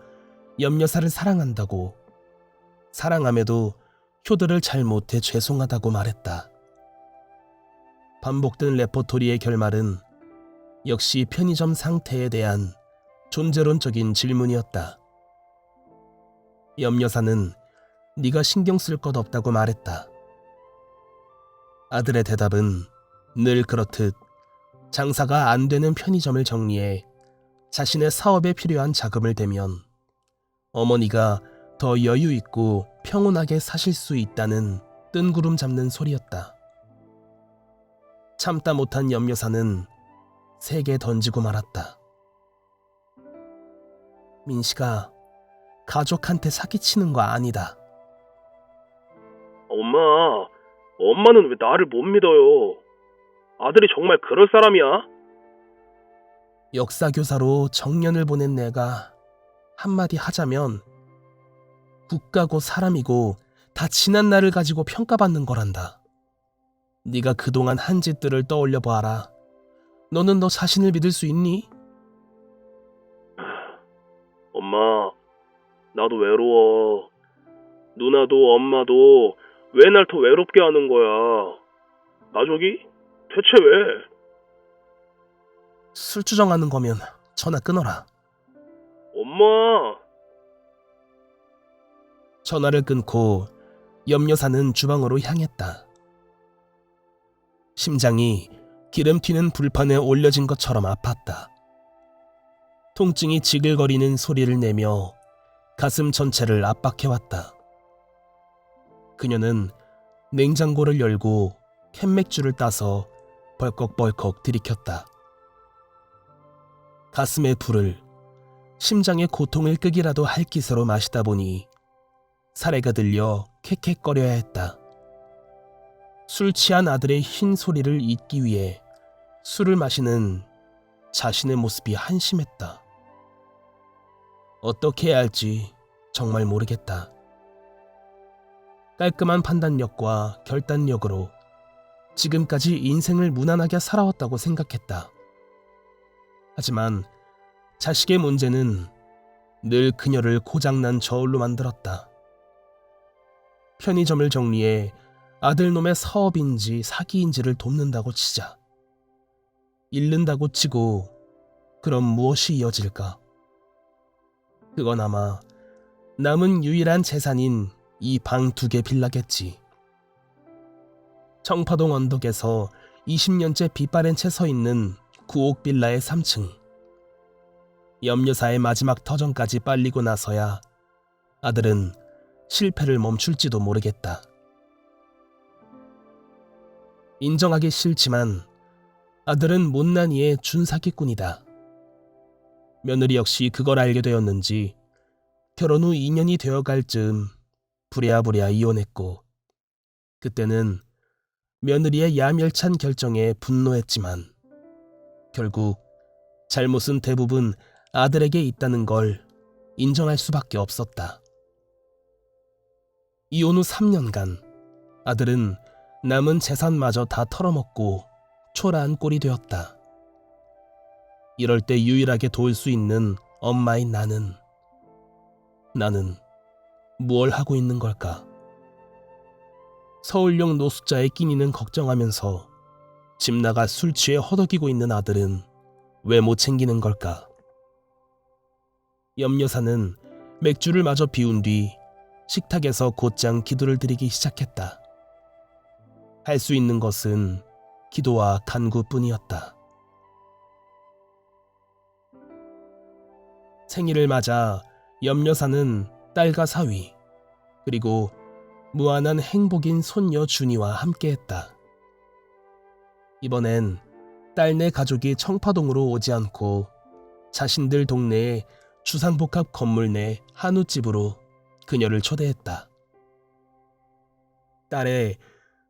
염여사를 사랑한다고, 사랑함에도 효도를 잘못해 죄송하다고 말했다. 반복된 레퍼토리의 결말은 역시 편의점 상태에 대한 존재론적인 질문이었다. 염여사는 네가 신경 쓸 것 없다고 말했다. 아들의 대답은 늘 그렇듯 장사가 안 되는 편의점을 정리해 자신의 사업에 필요한 자금을 대면 어머니가 더 여유 있고 평온하게 사실 수 있다는 뜬구름 잡는 소리였다. 참다 못한 염여사는 세게 던지고 말았다. 민식아, 가족한테 사기치는 거 아니다. 엄마는 왜 나를 못 믿어요? 아들이 정말 그럴 사람이야? 역사교사로 정년을 보낸 내가 한마디 하자면 국가고 사람이고 다 지난 날을 가지고 평가받는 거란다. 네가 그동안 한 짓들을 떠올려 봐라. 너는 너 자신을 믿을 수 있니? 엄마, 나도 외로워. 누나도 엄마도 왜 날 더 외롭게 하는 거야? 가족이? 대체 왜? 술주정하는 거면 전화 끊어라. 엄마! 전화를 끊고 염여사는 주방으로 향했다. 심장이 기름 튀는 불판에 올려진 것처럼 아팠다. 통증이 지글거리는 소리를 내며 가슴 전체를 압박해왔다. 그녀는 냉장고를 열고 캔맥주를 따서 벌컥벌컥 들이켰다. 가슴의 불을, 심장의 고통을 끄기라도 할 기세로 마시다 보니 사례가 들려 캑캑거려야 했다. 술 취한 아들의 흰 소리를 잊기 위해 술을 마시는 자신의 모습이 한심했다. 어떻게 해야 할지 정말 모르겠다. 깔끔한 판단력과 결단력으로 지금까지 인생을 무난하게 살아왔다고 생각했다. 하지만 자식의 문제는 늘 그녀를 고장난 저울로 만들었다. 편의점을 정리해 아들놈의 사업인지 사기인지를 돕는다고 치자. 잃는다고 치고 그럼 무엇이 이어질까? 그건 아마 남은 유일한 재산인 이 방 2개 빌라겠지. 청파동 언덕에서 20년째 빛바랜 채 서 있는 9옥 빌라의 3층. 염려사의 마지막 터전까지 빨리고 나서야 아들은 실패를 멈출지도 모르겠다. 인정하기 싫지만 아들은 못난이의 준사기꾼이다. 며느리 역시 그걸 알게 되었는지 결혼 후 2년이 되어갈 즈음 부랴부랴 이혼했고, 그때는 며느리의 야멸찬 결정에 분노했지만 결국 잘못은 대부분 아들에게 있다는 걸 인정할 수밖에 없었다. 이혼 후 3년간 아들은 남은 재산마저 다 털어먹고 초라한 꼴이 되었다. 이럴 때 유일하게 도울 수 있는 엄마인 나는 뭘 하고 있는 걸까? 서울역 노숙자의 끼니는 걱정하면서 집 나가 술 취해 허덕이고 있는 아들은 왜 못 챙기는 걸까? 염 여사는 맥주를 마저 비운 뒤 식탁에서 곧장 기도를 드리기 시작했다. 할 수 있는 것은 기도와 간구뿐이었다. 생일을 맞아 염 여사는 딸과 사위, 그리고 무한한 행복인 손녀 준이와 함께했다. 이번엔 딸네 가족이 청파동으로 오지 않고 자신들 동네의 주상복합 건물 내 한우집으로 그녀를 초대했다. 딸의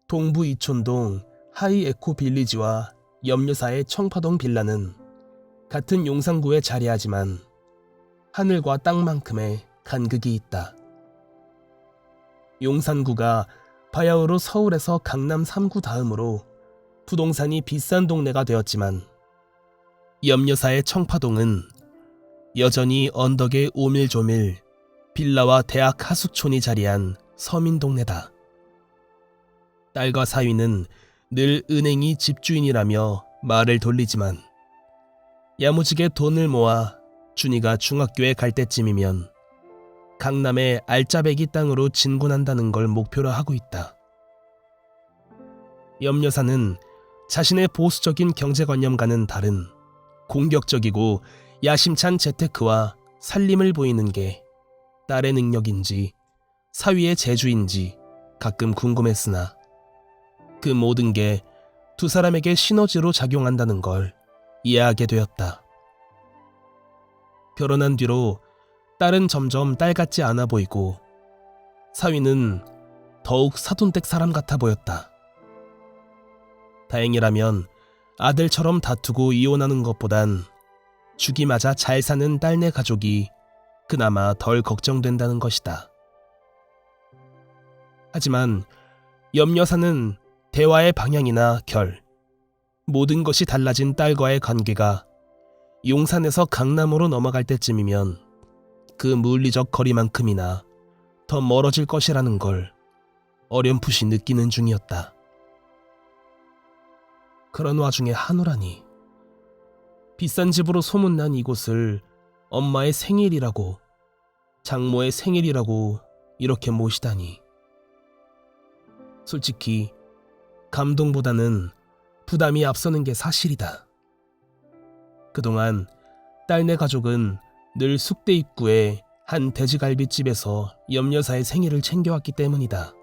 동부 이촌동 하이에코 빌리지와 염 여사의 청파동 빌라는 같은 용산구에 자리하지만 하늘과 땅만큼의 간극이 있다. 용산구가 바야흐로 서울에서 강남 3구 다음으로 부동산이 비싼 동네가 되었지만 염 여사의 청파동은 여전히 언덕의 오밀조밀 빌라와 대학 하숙촌이 자리한 서민 동네다. 딸과 사위는 늘 은행이 집주인이라며 말을 돌리지만 야무지게 돈을 모아 준이가 중학교에 갈 때쯤이면 강남의 알짜배기 땅으로 진군한다는 걸 목표로 하고 있다. 염 여사는 자신의 보수적인 경제관념과는 다른 공격적이고 야심찬 재테크와 살림을 보이는 게 딸의 능력인지 사위의 재주인지 가끔 궁금했으나 그 모든 게 두 사람에게 시너지로 작용한다는 걸 이해하게 되었다. 결혼한 뒤로 딸은 점점 딸 같지 않아 보이고 사위는 더욱 사돈댁 사람 같아 보였다. 다행이라면 아들처럼 다투고 이혼하는 것보단 죽이 맞아 잘 사는 딸네 가족이 그나마 덜 걱정된다는 것이다. 하지만 염 여사는 대화의 방향이나 결, 모든 것이 달라진 딸과의 관계가 용산에서 강남으로 넘어갈 때쯤이면 그 물리적 거리만큼이나 더 멀어질 것이라는 걸 어렴풋이 느끼는 중이었다. 그런 와중에 한우라니, 비싼 집으로 소문난 이곳을 엄마의 생일이라고, 장모의 생일이라고 이렇게 모시다니. 솔직히 감동보다는 부담이 앞서는 게 사실이다. 그동안 딸네 가족은 늘 숙대 입구에 한 돼지갈비집에서 염 여사의 생일을 챙겨왔기 때문이다.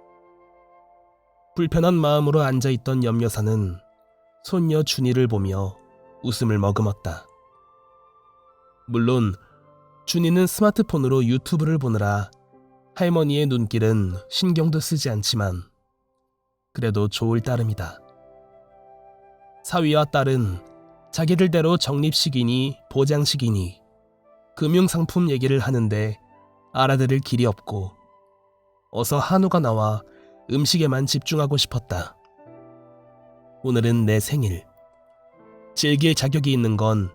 불편한 마음으로 앉아있던 염 여사는 손녀 준이를 보며 웃음을 머금었다. 물론 준이는 스마트폰으로 유튜브를 보느라 할머니의 눈길은 신경도 쓰지 않지만 그래도 좋을 따름이다. 사위와 딸은 자기들대로 적립식이니 보장식이니 금융상품 얘기를 하는데 알아들을 길이 없고 어서 한우가 나와 음식에만 집중하고 싶었다. 오늘은 내 생일. 즐길 자격이 있는 건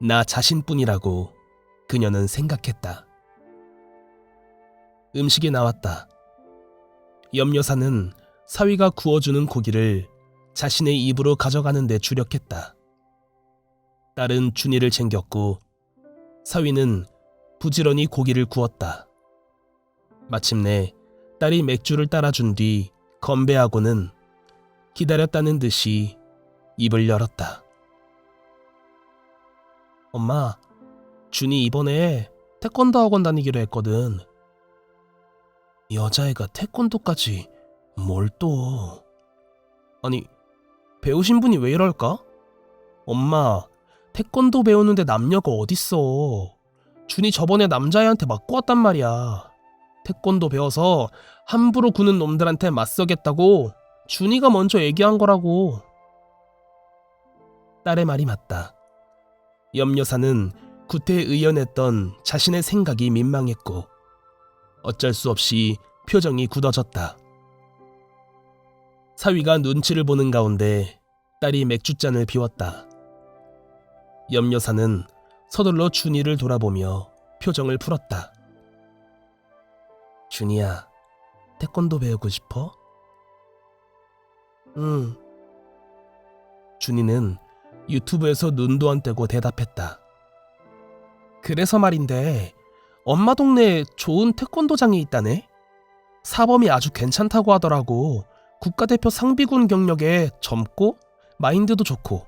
나 자신뿐이라고 그녀는 생각했다. 음식이 나왔다. 염 여사는 사위가 구워주는 고기를 자신의 입으로 가져가는 데 주력했다. 딸은 준이를 챙겼고 사위는 부지런히 고기를 구웠다. 마침내 딸이 맥주를 따라준 뒤 건배하고는 기다렸다는 듯이 입을 열었다. 엄마, 준이 이번에 태권도 학원 다니기로 했거든. 여자애가 태권도까지 뭘 또. 아니, 배우신 분이 왜 이럴까? 엄마, 태권도 배우는데 남녀가 어딨어. 준이 저번에 남자애한테 맞고 왔단 말이야. 태권도 배워서 함부로 구는 놈들한테 맞서겠다고 준이가 먼저 얘기한 거라고. 딸의 말이 맞다. 염여사는 구태의연했던 자신의 생각이 민망했고 어쩔 수 없이 표정이 굳어졌다. 사위가 눈치를 보는 가운데 딸이 맥주잔을 비웠다. 염여사는 서둘러 준이를 돌아보며 표정을 풀었다. 준이야, 태권도 배우고 싶어? 응. 준이는 유튜브에서 눈도 안 떼고 대답했다. 그래서 말인데 엄마 동네에 좋은 태권도장이 있다네? 사범이 아주 괜찮다고 하더라고. 국가대표 상비군 경력에 젊고 마인드도 좋고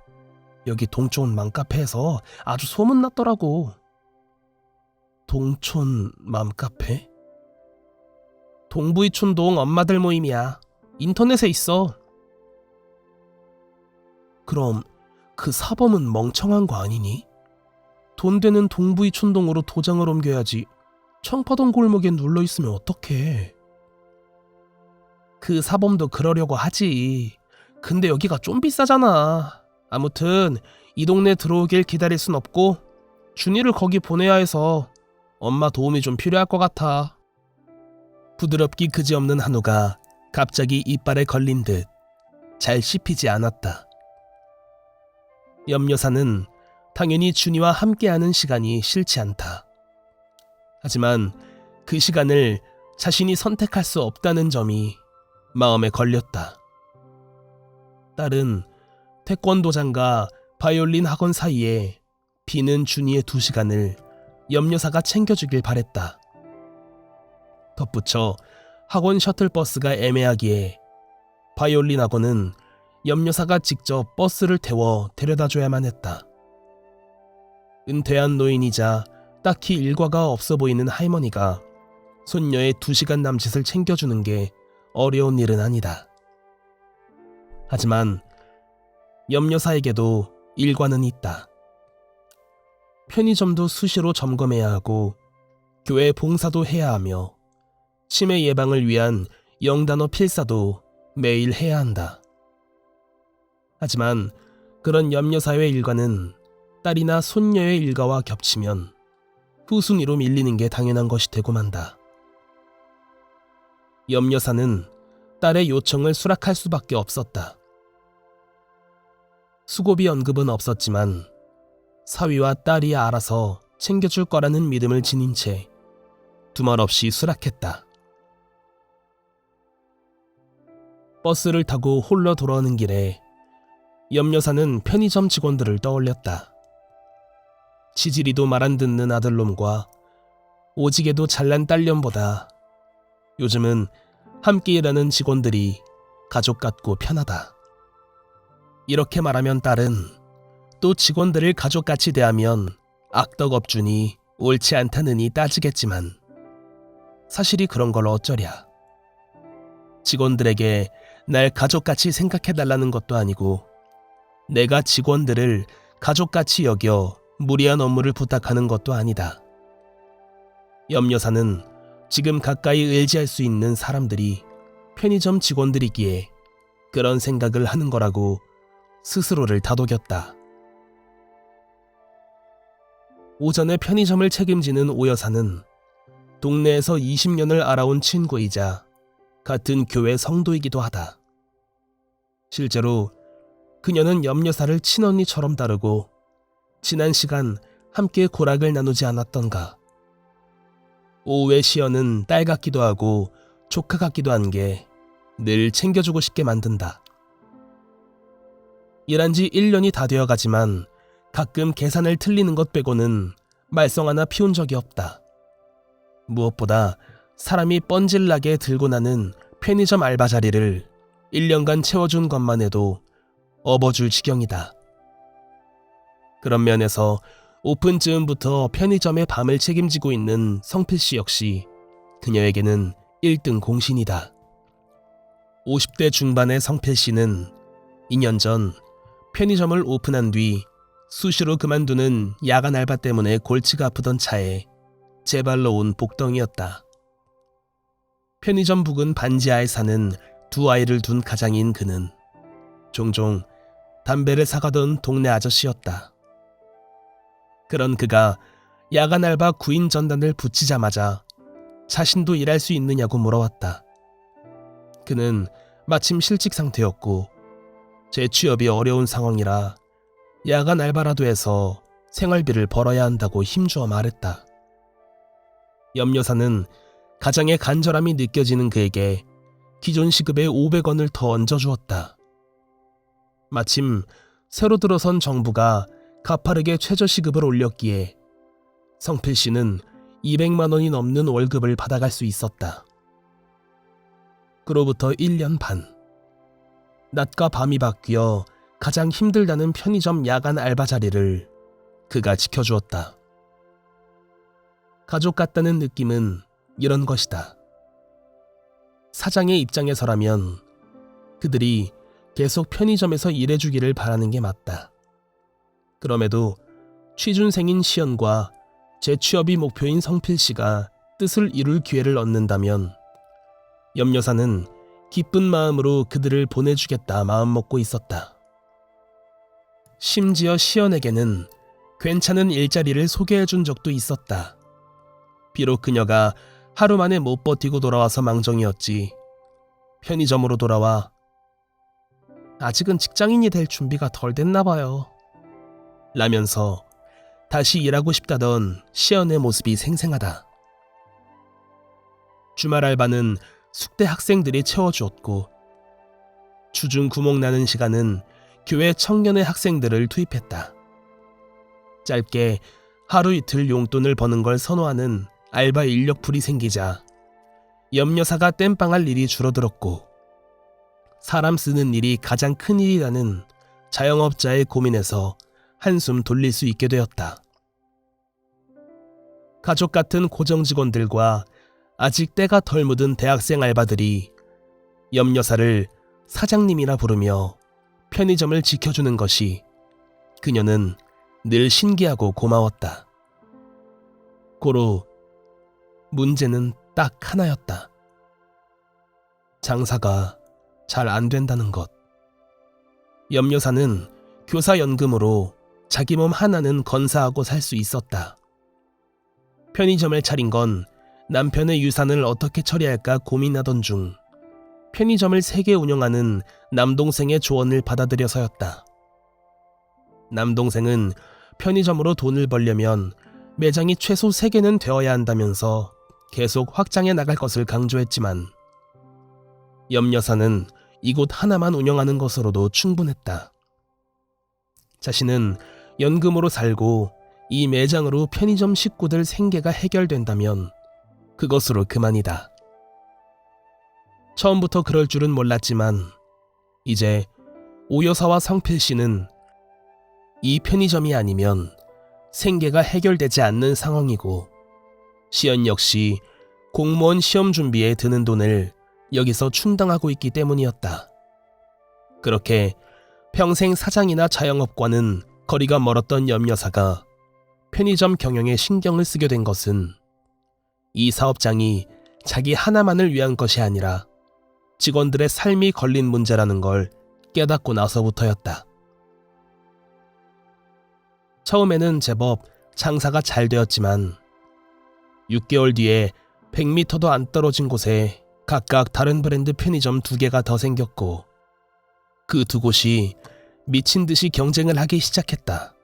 여기 동촌 맘카페에서 아주 소문났더라고. 동촌 맘카페? 동부이촌동 엄마들 모임이야. 인터넷에 있어. 그럼 그 사범은 멍청한 거 아니니? 돈 되는 동부이촌동으로 도장을 옮겨야지. 청파동 골목에 눌러있으면 어떡해. 그 사범도 그러려고 하지. 근데 여기가 좀 비싸잖아. 아무튼 이 동네 들어오길 기다릴 순 없고 준이를 거기 보내야 해서 엄마 도움이 좀 필요할 것 같아. 부드럽기 그지없는 한우가 갑자기 이빨에 걸린 듯 잘 씹히지 않았다. 염여사는 당연히 준이와 함께하는 시간이 싫지 않다. 하지만 그 시간을 자신이 선택할 수 없다는 점이 마음에 걸렸다. 딸은 태권도장과 바이올린 학원 사이에 비는 준이의 2시간을 염여사가 챙겨주길 바랬다. 덧붙여 학원 셔틀버스가 애매하기에 바이올린 학원은 염여사가 직접 버스를 태워 데려다줘야만 했다. 은퇴한 노인이자 딱히 일과가 없어 보이는 할머니가 손녀의 2시간 남짓을 챙겨주는 게 어려운 일은 아니다. 하지만 염여사에게도 일과는 있다. 편의점도 수시로 점검해야 하고 교회 봉사도 해야 하며 치매 예방을 위한 영단어 필사도 매일 해야 한다. 하지만 그런 염여사의 일과는 딸이나 손녀의 일과와 겹치면 후순위로 밀리는 게 당연한 것이 되고 만다. 염여사는 딸의 요청을 수락할 수밖에 없었다. 수고비 언급은 없었지만 사위와 딸이 알아서 챙겨줄 거라는 믿음을 지닌 채 두말 없이 수락했다. 버스를 타고 홀로 돌아오는 길에 염여사는 편의점 직원들을 떠올렸다. 지지리도 말 안 듣는 아들놈과 오지게도 잘난 딸년보다 요즘은 함께 일하는 직원들이 가족 같고 편하다. 이렇게 말하면 딸은 또 직원들을 가족같이 대하면 악덕업준이 옳지 않다느니 따지겠지만 사실이 그런 걸 어쩌랴. 직원들에게 날 가족같이 생각해달라는 것도 아니고 내가 직원들을 가족같이 여겨 무리한 업무를 부탁하는 것도 아니다. 염여사는 지금 가까이 의지할 수 있는 사람들이 편의점 직원들이기에 그런 생각을 하는 거라고 스스로를 다독였다. 오전에 편의점을 책임지는 오 여사는 동네에서 20년을 알아온 친구이자 같은 교회 성도이기도 하다. 실제로 그녀는 염여사를 친언니처럼 다루고 지난 시간 함께 고락을 나누지 않았던가. 오후의 시연은 딸 같기도 하고 조카 같기도 한 게 늘 챙겨주고 싶게 만든다. 일한 지 1년이 다 되어가지만 가끔 계산을 틀리는 것 빼고는 말썽 하나 피운 적이 없다. 무엇보다 사람이 뻔질나게 들고 나는 편의점 알바 자리를 1년간 채워준 것만 해도 업어줄 지경이다. 그런 면에서 오픈 즈음부터 편의점의 밤을 책임지고 있는 성필씨 역시 그녀에게는 1등 공신이다. 50대 중반의 성필씨는 2년 전 편의점을 오픈한 뒤 수시로 그만두는 야간 알바 때문에 골치가 아프던 차에 제발로 온 복덩이였다. 편의점 부근 반지하에 사는 두 아이를 둔 가장인 그는 종종 담배를 사가던 동네 아저씨였다. 그런 그가 야간 알바 구인 전단을 붙이자마자 자신도 일할 수 있느냐고 물어왔다. 그는 마침 실직 상태였고 재취업이 어려운 상황이라 야간 알바라도 해서 생활비를 벌어야 한다고 힘주어 말했다. 염 여사는 가장의 간절함이 느껴지는 그에게 기존 시급에 500원을 더 얹어주었다. 마침 새로 들어선 정부가 가파르게 최저시급을 올렸기에 성필 씨는 200만 원이 넘는 월급을 받아갈 수 있었다. 그로부터 1년 반. 낮과 밤이 바뀌어 가장 힘들다는 편의점 야간 알바 자리를 그가 지켜주었다. 가족 같다는 느낌은 이런 것이다. 사장의 입장에서라면 그들이 계속 편의점에서 일해주기를 바라는 게 맞다. 그럼에도 취준생인 시연과 재취업이 목표인 성필 씨가 뜻을 이룰 기회를 얻는다면 염 여사는 기쁜 마음으로 그들을 보내주겠다 마음먹고 있었다. 심지어 시연에게는 괜찮은 일자리를 소개해준 적도 있었다. 비록 그녀가 하루 만에 못 버티고 돌아와서 망정이었지. 편의점으로 돌아와 아직은 직장인이 될 준비가 덜 됐나 봐요 라면서 다시 일하고 싶다던 시연의 모습이 생생하다. 주말 알바는 숙대 학생들이 채워주었고 주중 구멍나는 시간은 교회 청년회 학생들을 투입했다. 짧게 하루 이틀 용돈을 버는 걸 선호하는 알바 인력풀이 생기자 염 여사가 땜빵할 일이 줄어들었고 사람 쓰는 일이 가장 큰 일이라는 자영업자의 고민에서 한숨 돌릴 수 있게 되었다. 가족 같은 고정 직원들과 아직 때가 덜 묻은 대학생 알바들이 염 여사를 사장님이라 부르며 편의점을 지켜주는 것이 그녀는 늘 신기하고 고마웠다. 고로 문제는 딱 하나였다. 장사가 잘 안 된다는 것. 염 여사는 교사연금으로 자기 몸 하나는 건사하고 살 수 있었다. 편의점을 차린 건 남편의 유산을 어떻게 처리할까 고민하던 중 편의점을 3개 운영하는 남동생의 조언을 받아들여서였다. 남동생은 편의점으로 돈을 벌려면 매장이 최소 3개는 되어야 한다면서 계속 확장해 나갈 것을 강조했지만 염 여사는 이곳 하나만 운영하는 것으로도 충분했다. 자신은 연금으로 살고 이 매장으로 편의점 식구들 생계가 해결된다면 그것으로 그만이다. 처음부터 그럴 줄은 몰랐지만 이제 오 여사와 성필 씨는 이 편의점이 아니면 생계가 해결되지 않는 상황이고 시연 역시 공무원 시험 준비에 드는 돈을 여기서 충당하고 있기 때문이었다. 그렇게 평생 사장이나 자영업과는 거리가 멀었던 염 여사가 편의점 경영에 신경을 쓰게 된 것은 이 사업장이 자기 하나만을 위한 것이 아니라 직원들의 삶이 걸린 문제라는 걸 깨닫고 나서부터였다. 처음에는 제법 장사가 잘 되었지만 6개월 뒤에 100m도 안 떨어진 곳에 각각 다른 브랜드 편의점 2개가 더 생겼고 그 두 곳이 미친 듯이 경쟁을 하기 시작했다.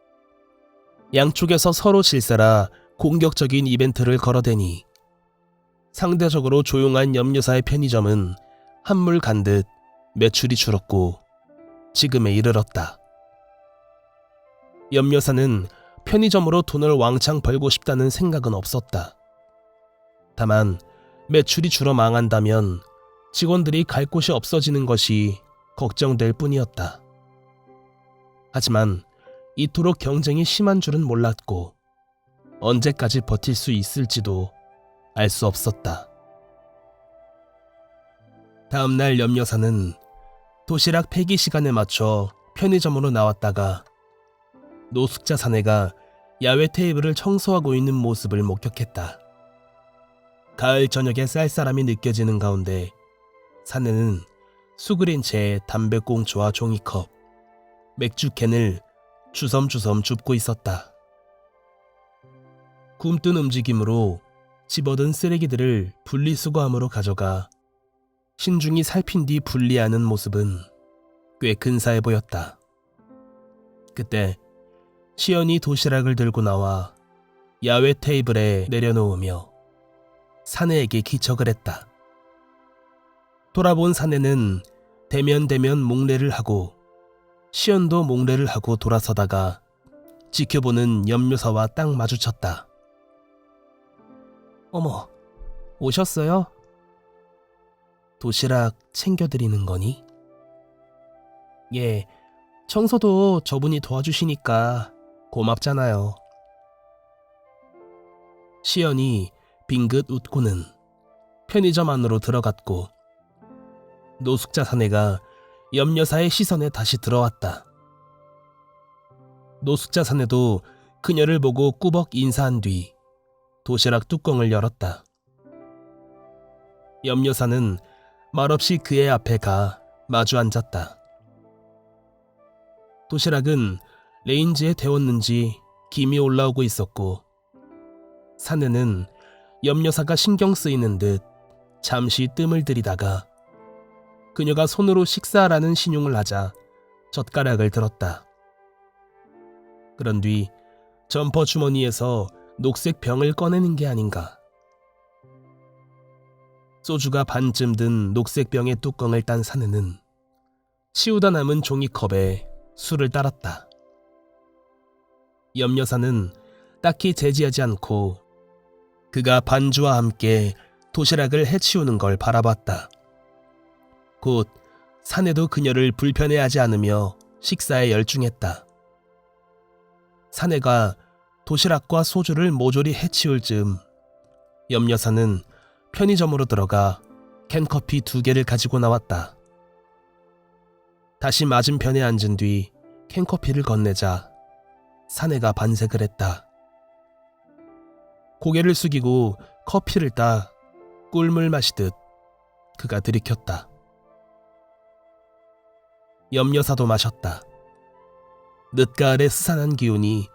양쪽에서 서로 질세라 공격적인 이벤트를 걸어대니 상대적으로 조용한 염 여사의 편의점은 한물 간 듯 매출이 줄었고 지금에 이르렀다. 염 여사는 편의점으로 돈을 왕창 벌고 싶다는 생각은 없었다. 다만 매출이 줄어 망한다면 직원들이 갈 곳이 없어지는 것이 걱정될 뿐이었다. 하지만 이토록 경쟁이 심한 줄은 몰랐고 언제까지 버틸 수 있을지도 알 수 없었다. 다음날 염 여사는 도시락 폐기 시간에 맞춰 편의점으로 나왔다가 노숙자 사내가 야외 테이블을 청소하고 있는 모습을 목격했다. 가을 저녁에 쌀쌀함이 느껴지는 가운데 사내는 수그린 채 담배꽁초와 종이컵, 맥주캔을 주섬주섬 줍고 있었다. 굼뜬 움직임으로 집어든 쓰레기들을 분리수거함으로 가져가 신중히 살핀 뒤 분리하는 모습은 꽤 근사해 보였다. 그때 시연이 도시락을 들고 나와 야외 테이블에 내려놓으며 사내에게 기척을 했다. 돌아본 사내는 대면대면 몽례를 하고 시연도 몽례를 하고 돌아서다가 지켜보는 염료사와 딱 마주쳤다. 어머, 오셨어요? 도시락 챙겨드리는 거니? 예, 청소도 저분이 도와주시니까 고맙잖아요. 시연이 빙긋 웃고는 편의점 안으로 들어갔고 노숙자 사내가 염려사의 시선에 다시 들어왔다. 노숙자 사내도 그녀를 보고 꾸벅 인사한 뒤 도시락 뚜껑을 열었다. 염려사는 말없이 그의 앞에 가 마주 앉았다. 도시락은 레인지에 데웠는지 김이 올라오고 있었고 사내는 염려사가 신경 쓰이는 듯 잠시 뜸을 들이다가 그녀가 손으로 식사하라는 신용을 하자 젓가락을 들었다. 그런 뒤 점퍼 주머니에서 녹색 병을 꺼내는 게 아닌가. 소주가 반쯤 든 녹색 병의 뚜껑을 딴 사내는 치우다 남은 종이컵에 술을 따랐다. 염려사는 딱히 제지하지 않고 그가 반주와 함께 도시락을 해치우는 걸 바라봤다. 곧 사내도 그녀를 불편해하지 않으며 식사에 열중했다. 사내가 도시락과 소주를 모조리 해치울 즈음 염려사는 편의점으로 들어가 캔커피 2개를 가지고 나왔다. 다시 맞은편에 앉은 뒤 캔커피를 건네자 사내가 반색을 했다. 고개를 숙이고 커피를 따 꿀물 마시듯 그가 들이켰다. 염려사도 마셨다. 늦가을의 스산한 기운이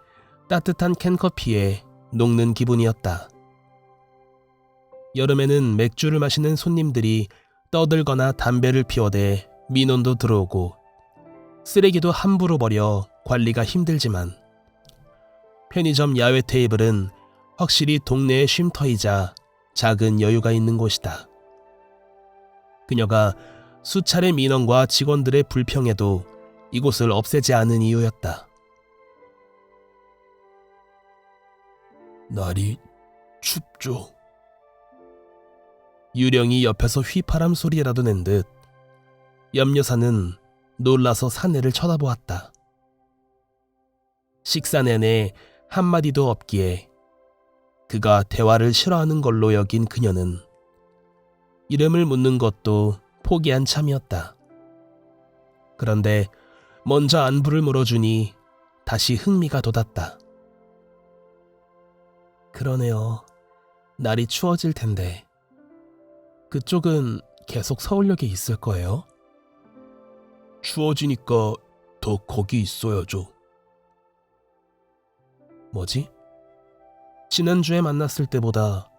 따뜻한 캔커피에 녹는 기분이었다. 여름에는 맥주를 마시는 손님들이 떠들거나 담배를 피워대 민원도 들어오고 쓰레기도 함부로 버려 관리가 힘들지만 편의점 야외 테이블은 확실히 동네의 쉼터이자 작은 여유가 있는 곳이다. 그녀가 수차례 민원과 직원들의 불평에도 이곳을 없애지 않은 이유였다. 날이 춥죠. 유령이 옆에서 휘파람 소리라도 낸 듯 염려사는 놀라서 사내를 쳐다보았다. 식사 내내 한마디도 없기에 그가 대화를 싫어하는 걸로 여긴 그녀는 이름을 묻는 것도 포기한 참이었다. 그런데 먼저 안부를 물어주니 다시 흥미가 돋았다. 그러네요. 날이 추워질 텐데 그쪽은 계속 서울역에 있을 거예요? 추워지니까 더 거기 있어야죠. 뭐지? 지난주에 만났을 때보다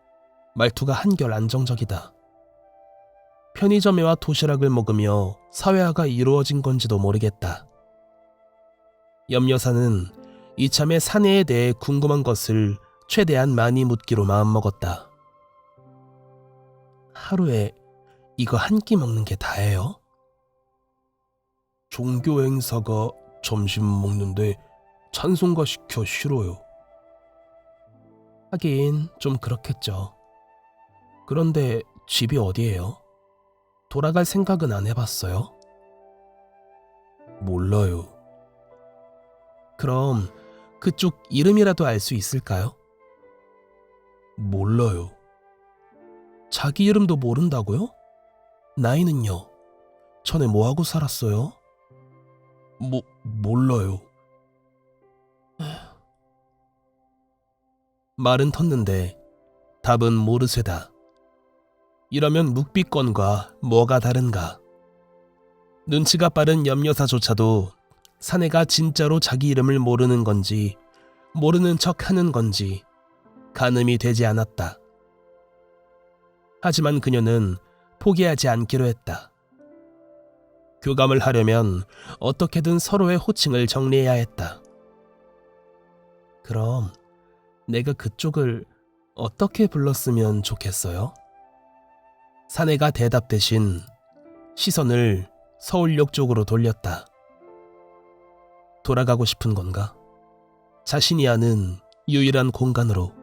말투가 한결 안정적이다. 편의점에와 도시락을 먹으며 사회화가 이루어진 건지도 모르겠다. 염려사는 이참에 사내에 대해 궁금한 것을 최대한 많이 묻기로 마음먹었다. 하루에 이거 한 끼 먹는 게 다예요? 종교 행사가 점심 먹는데 찬송가 시켜 싫어요. 하긴 좀 그렇겠죠. 그런데 집이 어디예요? 돌아갈 생각은 안 해봤어요? 몰라요. 그럼 그쪽 이름이라도 알 수 있을까요? 몰라요. 자기 이름도 모른다고요? 나이는요? 전에 뭐하고 살았어요? 몰라요. 말은 텄는데 답은 모르쇠다. 이러면 묵비권과 뭐가 다른가? 눈치가 빠른 염여사조차도 사내가 진짜로 자기 이름을 모르는 건지 모르는 척 하는 건지 가늠이 되지 않았다. 하지만 그녀는 포기하지 않기로 했다. 교감을 하려면 어떻게든 서로의 호칭을 정리해야 했다. 그럼 내가 그쪽을 어떻게 불렀으면 좋겠어요? 사내가 대답 대신 시선을 서울역 쪽으로 돌렸다. 돌아가고 싶은 건가? 자신이 아는 유일한 공간으로.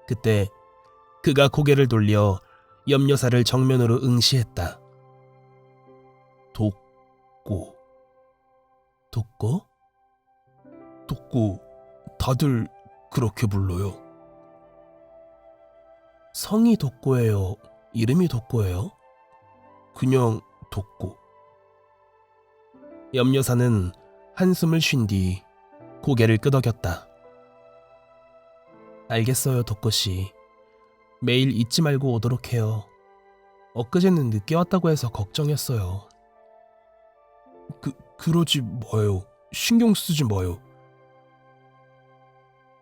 그때 그가 고개를 돌려 염여사를 정면으로 응시했다. 독고. 돕고? 독고, 다들 그렇게 불러요. 성이 독고예요? 이름이 독고예요? 그냥 독고. 염여사는 한숨을 쉰 뒤 고개를 끄덕였다. 알겠어요, 독고씨. 매일 잊지 말고 오도록 해요. 엊그제는 늦게 왔다고 해서 걱정했어요. 그러지 마요. 신경 쓰지 마요.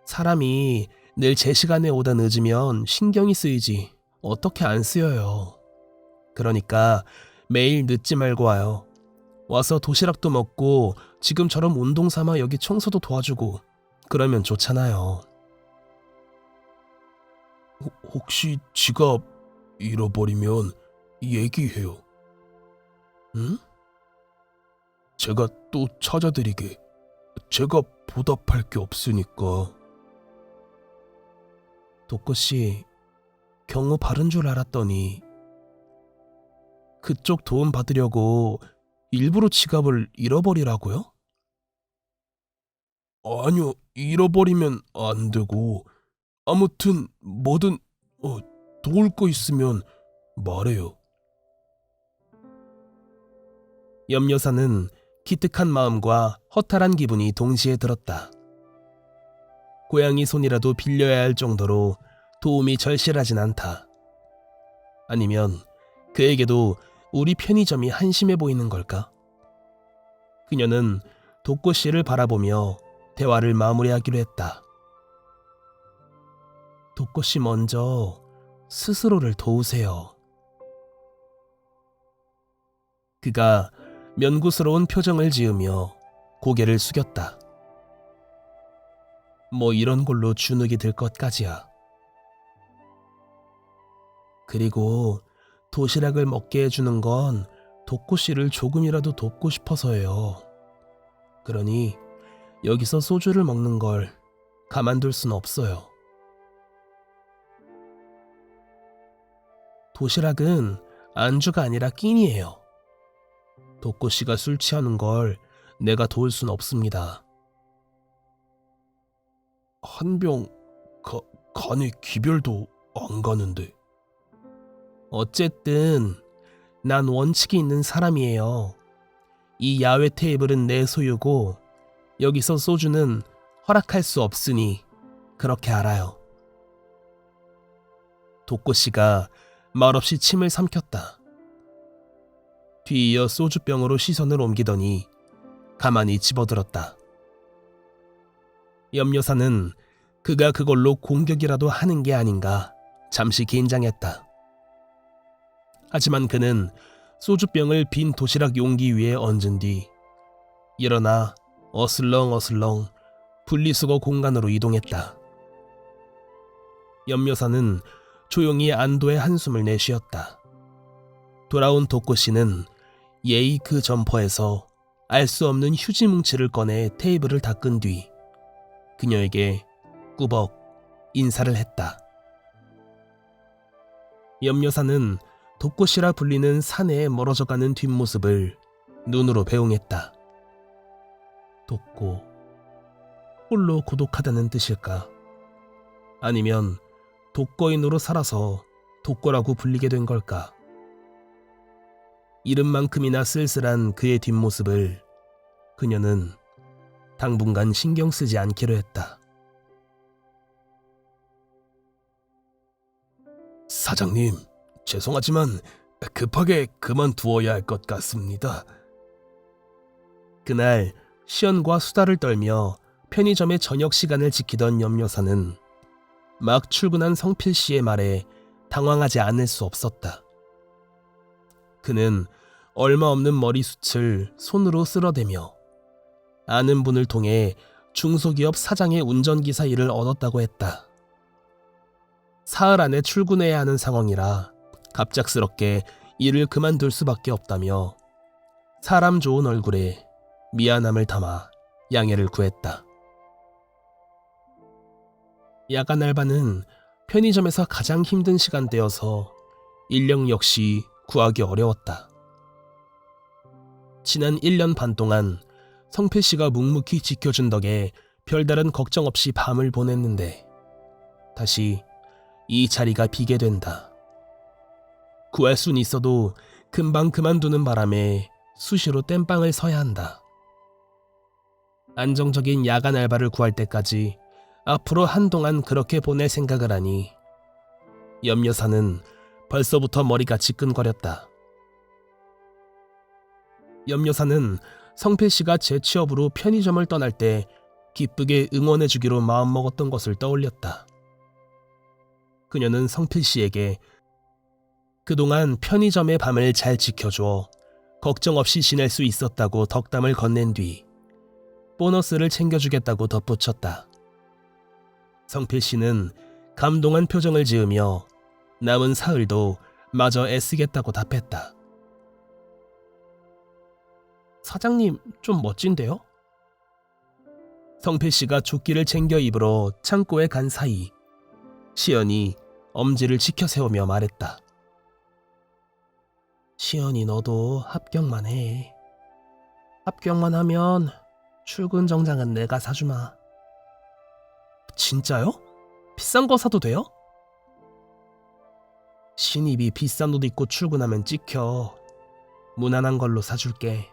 사람이 늘 제 시간에 오다 늦으면 신경이 쓰이지 어떻게 안 쓰여요. 그러니까 매일 늦지 말고 와요. 와서 도시락도 먹고 지금처럼 운동 삼아 여기 청소도 도와주고 그러면 좋잖아요. 혹시 지갑 잃어버리면 얘기해요. 응? 제가 또 찾아드리게. 제가 보답할 게 없으니까. 독고씨, 경우 바른 줄 알았더니 그쪽 도움 받으려고 일부러 지갑을 잃어버리라고요? 아니요, 잃어버리면 안 되고 아무튼 뭐든 도울 거 있으면 말해요. 염여사는 기특한 마음과 허탈한 기분이 동시에 들었다. 고양이 손이라도 빌려야 할 정도로 도움이 절실하진 않다. 아니면 그에게도 우리 편의점이 한심해 보이는 걸까? 그녀는 독고씨를 바라보며 대화를 마무리하기로 했다. 독고씨 먼저 스스로를 도우세요. 그가 면구스러운 표정을 지으며 고개를 숙였다. 뭐 이런 걸로 주눅이 들 것까지야. 그리고 도시락을 먹게 해주는 건 독고씨를 조금이라도 돕고 싶어서예요. 그러니 여기서 소주를 먹는 걸 가만둘 순 없어요. 도시락은 안주가 아니라 끼니예요. 독고씨가 술 취하는 걸 내가 도울 순 없습니다. 한 병 간에 기별도 안 가는데. 어쨌든 난 원칙이 있는 사람이에요. 이 야외 테이블은 내 소유고 여기서 소주는 허락할 수 없으니 그렇게 알아요. 독고씨가 말없이 침을 삼켰다. 뒤이어 소주병으로 시선을 옮기더니 가만히 집어들었다. 염여사는 그가 그걸로 공격이라도 하는 게 아닌가 잠시 긴장했다. 하지만 그는 소주병을 빈 도시락 용기 위에 얹은 뒤 일어나 어슬렁어슬렁 분리수거 공간으로 이동했다. 염여사는 조용히 안도의 한숨을 내쉬었다. 돌아온 독고씨는 예의 그 점퍼에서 알 수 없는 휴지 뭉치를 꺼내 테이블을 닦은 뒤 그녀에게 꾸벅 인사를 했다. 염여사는 독고씨라 불리는 사내에 멀어져가는 뒷모습을 눈으로 배웅했다. 독고, 홀로 고독하다는 뜻일까? 아니면 독거인으로 살아서 독고라고 불리게 된 걸까? 이름만큼이나 쓸쓸한 그의 뒷모습을 그녀는 당분간 신경 쓰지 않기로 했다. 사장님, 죄송하지만 급하게 그만두어야 할 것 같습니다. 그날 시연과 수다를 떨며 편의점의 저녁 시간을 지키던 염여사는 막 출근한 성필 씨의 말에 당황하지 않을 수 없었다. 그는 얼마 없는 머리숱을 손으로 쓸어대며 아는 분을 통해 중소기업 사장의 운전기사 일을 얻었다고 했다. 사흘 안에 출근해야 하는 상황이라 갑작스럽게 일을 그만둘 수밖에 없다며 사람 좋은 얼굴에 미안함을 담아 양해를 구했다. 야간 알바는 편의점에서 가장 힘든 시간대여서 인력 역시 구하기 어려웠다. 지난 1년 반 동안 성필 씨가 묵묵히 지켜준 덕에 별다른 걱정 없이 밤을 보냈는데 다시 이 자리가 비게 된다. 구할 순 있어도 금방 그만두는 바람에 수시로 땜빵을 서야 한다. 안정적인 야간 알바를 구할 때까지 앞으로 한동안 그렇게 보낼 생각을 하니 염여사는 벌써부터 머리가 지끈거렸다. 염여사는 성필 씨가 재취업으로 편의점을 떠날 때 기쁘게 응원해주기로 마음먹었던 것을 떠올렸다. 그녀는 성필 씨에게 그동안 편의점의 밤을 잘 지켜줘 걱정 없이 지낼 수 있었다고 덕담을 건넨 뒤 보너스를 챙겨주겠다고 덧붙였다. 성필 씨는 감동한 표정을 지으며 남은 사흘도 마저 애쓰겠다고 답했다. 사장님 좀 멋진데요? 성필 씨가 조끼를 챙겨 입으러 창고에 간 사이 시연이 엄지를 치켜 세우며 말했다. 시연이 너도 합격만 해. 합격만 하면 출근 정장은 내가 사주마. 진짜요? 비싼 거 사도 돼요? 신입이 비싼 옷 입고 출근하면 찍혀. 무난한 걸로 사줄게.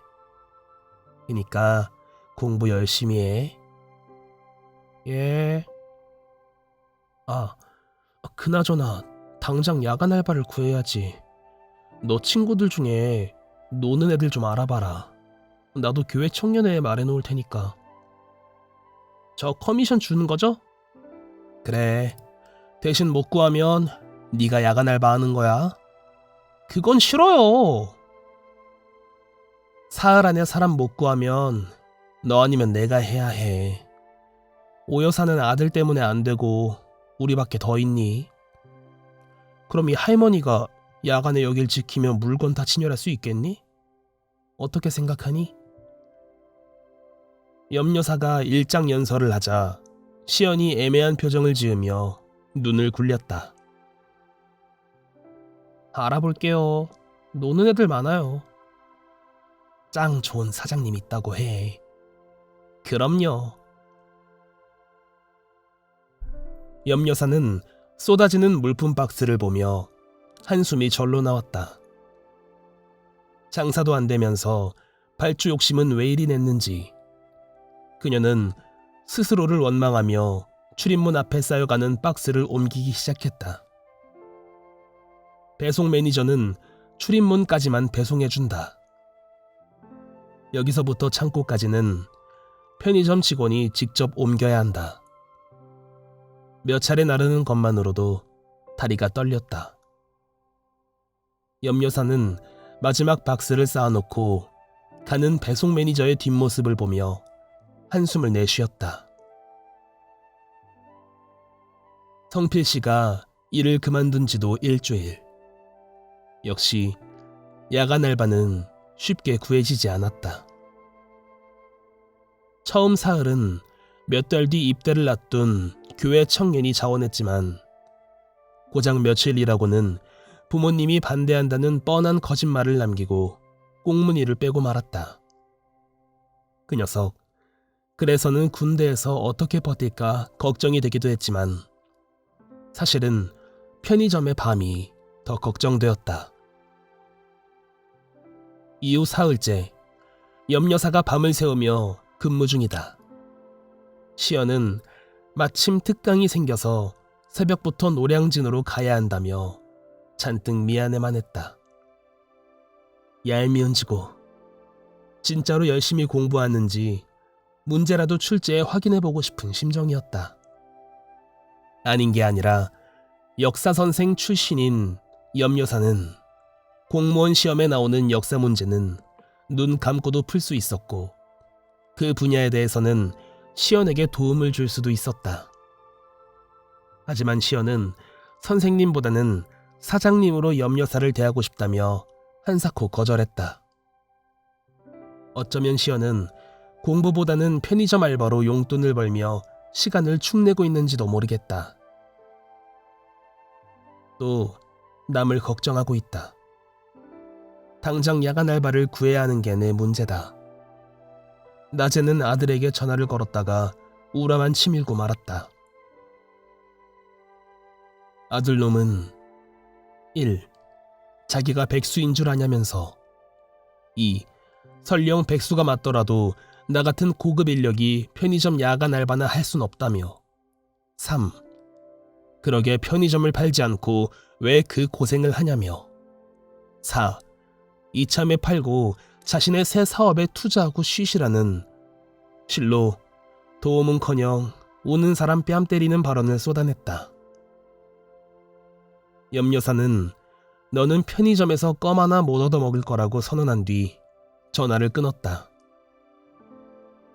그니까 공부 열심히 해. 예. 그나저나 당장 야간 알바를 구해야지. 너 친구들 중에 노는 애들 좀 알아봐라. 나도 교회 청년회에 말해놓을 테니까. 저 커미션 주는 거죠? 그래. 대신 못 구하면 네가 야간 알바하는 거야. 그건 싫어요. 사흘 안에 사람 못 구하면 너 아니면 내가 해야 해. 오 여사는 아들 때문에 안 되고 우리밖에 더 있니? 그럼 이 할머니가 야간에 여길 지키면 물건 다 진열할 수 있겠니? 어떻게 생각하니? 염여사가 일장연설을 하자 시연이 애매한 표정을 지으며 눈을 굴렸다. 알아볼게요. 노는 애들 많아요. 짱 좋은 사장님 있다고 해. 그럼요. 염여사는 쏟아지는 물품 박스를 보며 한숨이 절로 나왔다. 장사도 안 되면서 발주 욕심은 왜 이리 냈는지 그녀는 스스로를 원망하며 출입문 앞에 쌓여가는 박스를 옮기기 시작했다. 배송 매니저는 출입문까지만 배송해준다. 여기서부터 창고까지는 편의점 직원이 직접 옮겨야 한다. 몇 차례 나르는 것만으로도 다리가 떨렸다. 염여사는 마지막 박스를 쌓아놓고 가는 배송 매니저의 뒷모습을 보며 한숨을 내쉬었다. 성필 씨가 일을 그만둔 지도 일주일. 역시 야간 알바는 쉽게 구해지지 않았다. 처음 사흘은 몇 달 뒤 입대를 앞둔 교회 청년이 자원했지만 고작 며칠 일하고는 부모님이 반대한다는 뻔한 거짓말을 남기고 꽁무니를 빼고 말았다. 그 녀석 그래서는 군대에서 어떻게 버틸까 걱정이 되기도 했지만 사실은 편의점의 밤이 더 걱정되었다. 이후 사흘째 염여사가 밤을 새우며 근무 중이다. 시연은 마침 특강이 생겨서 새벽부터 노량진으로 가야 한다며 잔뜩 미안해만 했다. 얄미운 지고 진짜로 열심히 공부하는지 문제라도 출제해 확인해보고 싶은 심정이었다. 아닌 게 아니라 역사 선생 출신인 염여사는 공무원 시험에 나오는 역사 문제는 눈 감고도 풀 수 있었고 그 분야에 대해서는 시연에게 도움을 줄 수도 있었다. 하지만 시연은 선생님보다는 사장님으로 염여사를 대하고 싶다며 한사코 거절했다. 어쩌면 시연은 공부보다는 편의점 알바로 용돈을 벌며 시간을 축내고 있는지도 모르겠다. 또 남을 걱정하고 있다. 당장 야간 알바를 구해야 하는 게 내 문제다. 낮에는 아들에게 전화를 걸었다가 우라만 치밀고 말았다. 아들놈은 1. 자기가 백수인 줄 아냐면서 2. 설령 백수가 맞더라도 나 같은 고급 인력이 편의점 야간 알바나 할 순 없다며 3. 그러게 편의점을 팔지 않고 왜 그 고생을 하냐며 4. 이참에 팔고 자신의 새 사업에 투자하고 쉬시라는 실로 도움은커녕 오는 사람 뺨 때리는 발언을 쏟아냈다. 염여사는 너는 편의점에서 껌 하나 못 얻어먹을 거라고 선언한 뒤 전화를 끊었다.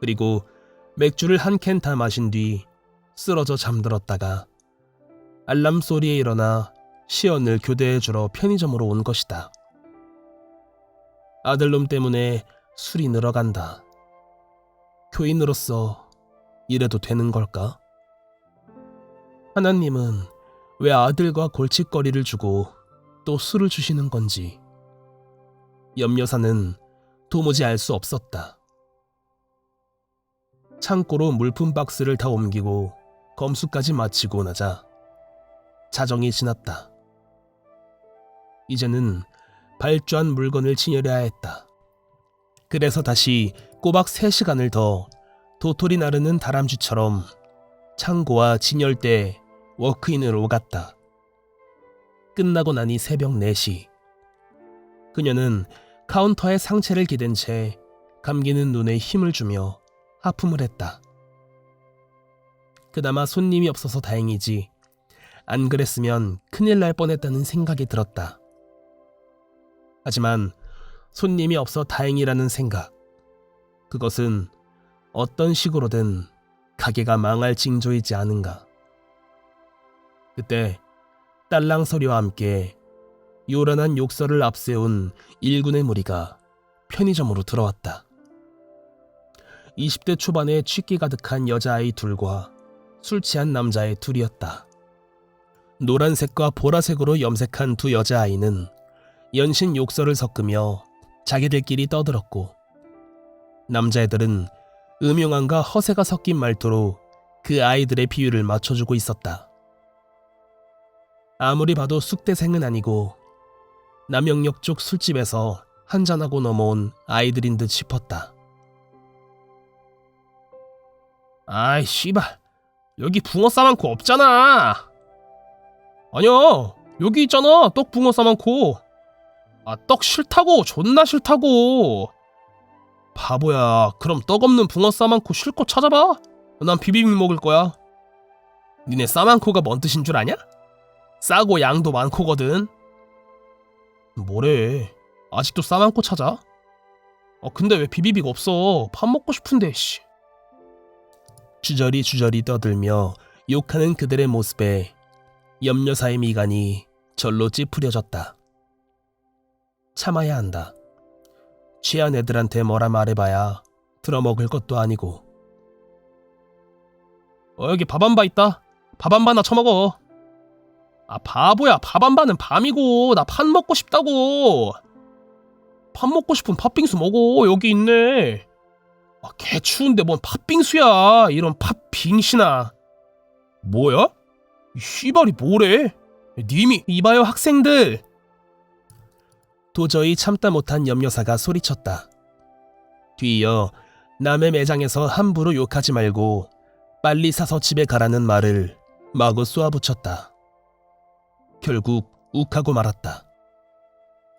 그리고 맥주를 한 캔 다 마신 뒤 쓰러져 잠들었다가 알람 소리에 일어나 시연을 교대해주러 편의점으로 온 것이다. 아들놈 때문에 술이 늘어간다. 교인으로서 이래도 되는 걸까? 하나님은 왜 아들과 골칫거리를 주고 또 술을 주시는 건지 염여사는 도무지 알 수 없었다. 창고로 물품 박스를 다 옮기고 검수까지 마치고 나자 자정이 지났다. 이제는 발주한 물건을 진열해야 했다. 그래서 다시 꼬박 3시간을 더 도토리 나르는 다람쥐처럼 창고와 진열대 워크인을 오갔다. 끝나고 나니 새벽 4시. 그녀는 카운터에 상체를 기댄 채 감기는 눈에 힘을 주며 하품을 했다. 그나마 손님이 없어서 다행이지 안 그랬으면 큰일 날 뻔했다는 생각이 들었다. 하지만 손님이 없어 다행이라는 생각, 그것은 어떤 식으로든 가게가 망할 징조이지 않은가. 그때 딸랑 소리와 함께 요란한 욕설을 앞세운 일군의 무리가 편의점으로 들어왔다. 20대 초반에 취기 가득한 여자아이 둘과 술 취한 남자애 둘이었다. 노란색과 보라색으로 염색한 두 여자아이는 연신 욕설을 섞으며 자기들끼리 떠들었고 남자애들은 음흉함과 허세가 섞인 말투로 그 아이들의 비율을 맞춰주고 있었다. 아무리 봐도 쑥대생은 아니고 남영역 쪽 술집에서 한잔하고 넘어온 아이들인 듯 싶었다. 아이 씨발, 여기 붕어 싸만코 없잖아. 아니야, 여기 있잖아, 떡 붕어 싸만코. 아, 떡 싫다고, 존나 싫다고. 바보야, 그럼 떡 없는 붕어 싸만코 실컷 찾아봐. 난 비비빔 먹을 거야. 니네 싸만코가 뭔 뜻인 줄 아냐? 싸고 양도 많고거든. 뭐래, 아직도 싸만코 찾아? 근데 왜 비비빅 없어? 밥 먹고 싶은데 씨. 주저리 떠들며 욕하는 그들의 모습에 염려사의 미간이 절로 찌푸려졌다. 참아야 한다. 취한 애들한테 뭐라 말해봐야 들어먹을 것도 아니고. 여기 밥 한 바 있다. 밥 한 바나 처먹어. 아 바보야, 밥 한 바는 밤이고 나 팥 먹고 싶다고. 팥 먹고 싶으면 팥빙수 먹어. 여기 있네. 아, 개 추운데 뭔 팥빙수야. 이런 팥빙신아. 뭐야? 이 씨발이 뭐래? 님이 이봐요 학생들. 도저히 참다 못한 염여사가 소리쳤다. 뒤이어 남의 매장에서 함부로 욕하지 말고 빨리 사서 집에 가라는 말을 마구 쏘아붙였다. 결국 욱하고 말았다.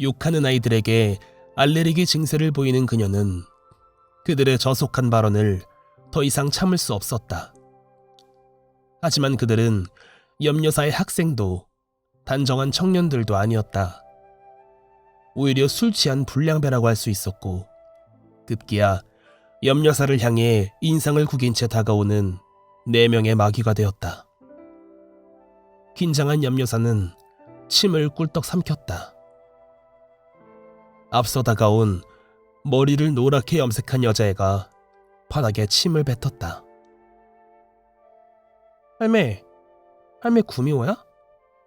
욕하는 아이들에게 알레르기 증세를 보이는 그녀는 그들의 저속한 발언을 더 이상 참을 수 없었다. 하지만 그들은 염여사의 학생도 단정한 청년들도 아니었다. 오히려 술 취한 불량배라고 할 수 있었고 급기야 염여사를 향해 인상을 구긴 채 다가오는 4명의 마귀가 되었다. 긴장한 염여사는 침을 꿀떡 삼켰다. 앞서 다가온 머리를 노랗게 염색한 여자애가 바닥에 침을 뱉었다. 할매 구미호야?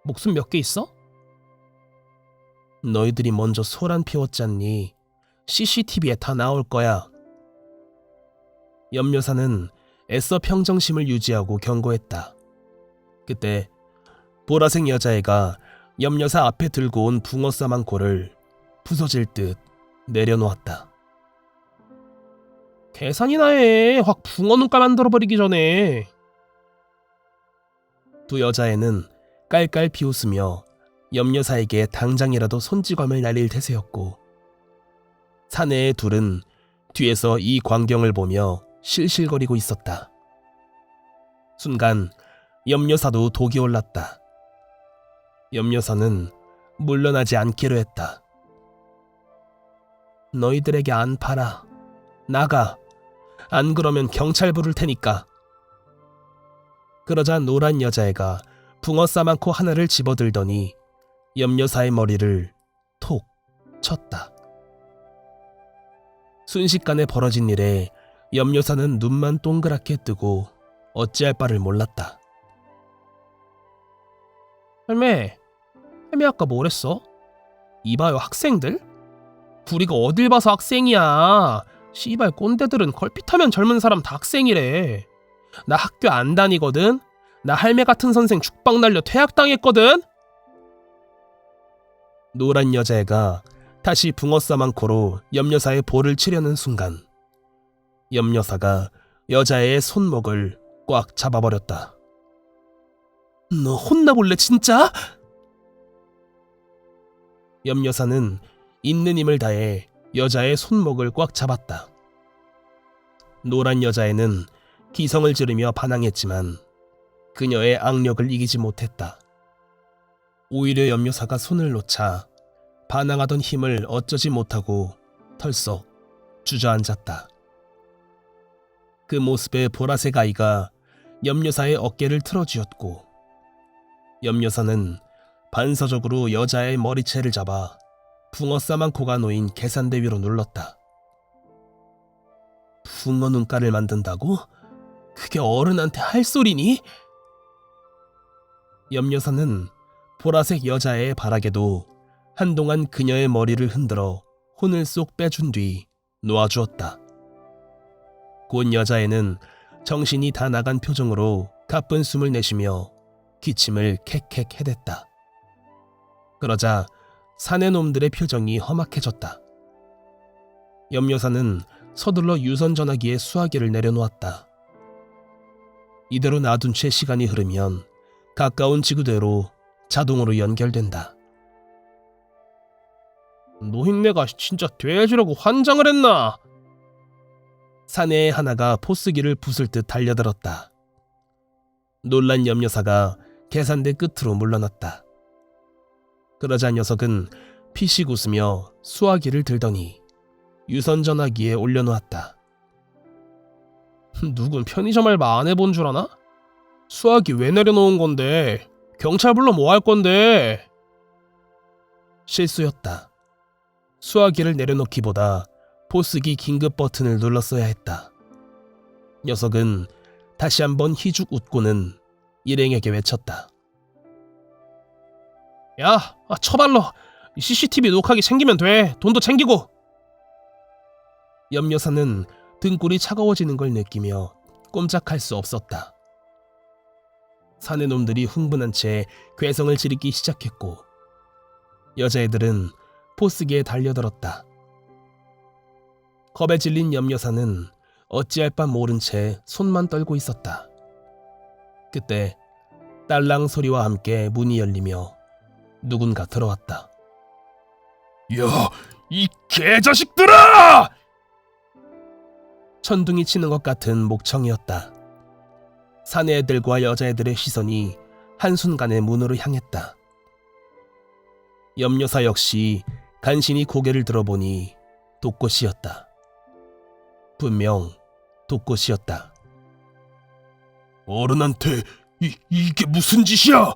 목숨 몇 개 있어? 너희들이 먼저 소란 피웠잖니. CCTV에 다 나올 거야. 염여사는 애써 평정심을 유지하고 경고했다. 그때 보라색 여자애가 염여사 앞에 들고 온 붕어 싸만코를 부서질 듯 내려놓았다. 계산이나 해. 확 붕어 눈깔 만들어버리기 전에. 두 여자애는 깔깔 비웃으며 염여사에게 당장이라도 손찌검을 날릴 태세였고 사내의 둘은 뒤에서 이 광경을 보며 실실거리고 있었다. 순간 염여사도 독이 올랐다. 염여사는 물러나지 않기로 했다. 너희들에게 안 팔아. 나가. 안 그러면 경찰 부를 테니까. 그러자 노란 여자애가 붕어 싸만코 하나를 집어들더니 염여사의 머리를 톡 쳤다. 순식간에 벌어진 일에 염여사는 눈만 동그랗게 뜨고 어찌할 바를 몰랐다. 할매 아까 뭐랬어? 이봐요 학생들? 우리가 어딜 봐서 학생이야. 씨발 꼰대들은 걸핏하면 젊은 사람 다 학생이래. 나 학교 안 다니거든. 나 할매 같은 선생 죽박 날려 퇴학당했거든. 노란 여자애가 다시 붕어 싸만코로 염여사의 볼을 치려는 순간 염여사가 여자애의 손목을 꽉 잡아버렸다. 너 혼나볼래 진짜? 염여사는 있는 힘을 다해 여자의 손목을 꽉 잡았다. 노란 여자애는 기성을 지르며 반항했지만 그녀의 악력을 이기지 못했다. 오히려 염여사가 손을 놓자 반항하던 힘을 어쩌지 못하고 털썩 주저앉았다. 그 모습에 보라색 아이가 염여사의 어깨를 틀어쥐었고 염여사는 반사적으로 여자의 머리채를 잡아 붕어 싸만코가 놓인 계산대 위로 눌렀다. 붕어 눈깔을 만든다고? 그게 어른한테 할 소리니? 염여사는 보라색 여자의 바라게도 한동안 그녀의 머리를 흔들어 혼을 쏙 빼준 뒤 놓아주었다. 곧 여자애는 정신이 다 나간 표정으로 가쁜 숨을 내쉬며 기침을 캑캑 해댔다. 그러자 사내 놈들의 표정이 험악해졌다. 염여사는 서둘러 유선 전화기에 수화기를 내려놓았다. 이대로 놔둔 채 시간이 흐르면 가까운 지구대로 자동으로 연결된다. 노인네가 진짜 돼지라고 환장을 했나? 사내의 하나가 포스기를 부술 듯 달려들었다. 놀란 염여사가 계산대 끝으로 물러났다. 그러자 녀석은 피식 웃으며 수화기를 들더니 유선 전화기에 올려놓았다. 누군 편의점 알바 안 해본 줄 아나? 수화기 왜 내려놓은 건데? 경찰 불러 뭐 할 건데? 실수였다. 수화기를 내려놓기보다 포스기 긴급 버튼을 눌렀어야 했다. 녀석은 다시 한번 희죽 웃고는 일행에게 외쳤다. 야, 처발러. CCTV 녹화기 챙기면 돼. 돈도 챙기고. 염여사는 등골이 차가워지는 걸 느끼며 꼼짝할 수 없었다. 사내놈들이 흥분한 채 괴성을 지르기 시작했고 여자애들은 포스기에 달려들었다. 겁에 질린 염여사는 어찌할 바 모른 채 손만 떨고 있었다. 그때 딸랑 소리와 함께 문이 열리며 누군가 들어왔다. 야, 이 개자식들아! 천둥이 치는 것 같은 목청이었다. 사내애들과 여자애들의 시선이 한순간에 문으로 향했다. 염여사 역시 간신히 고개를 들어보니 독꽃이었다. 분명 독꽃이었다. 어른한테 이게 무슨 짓이야?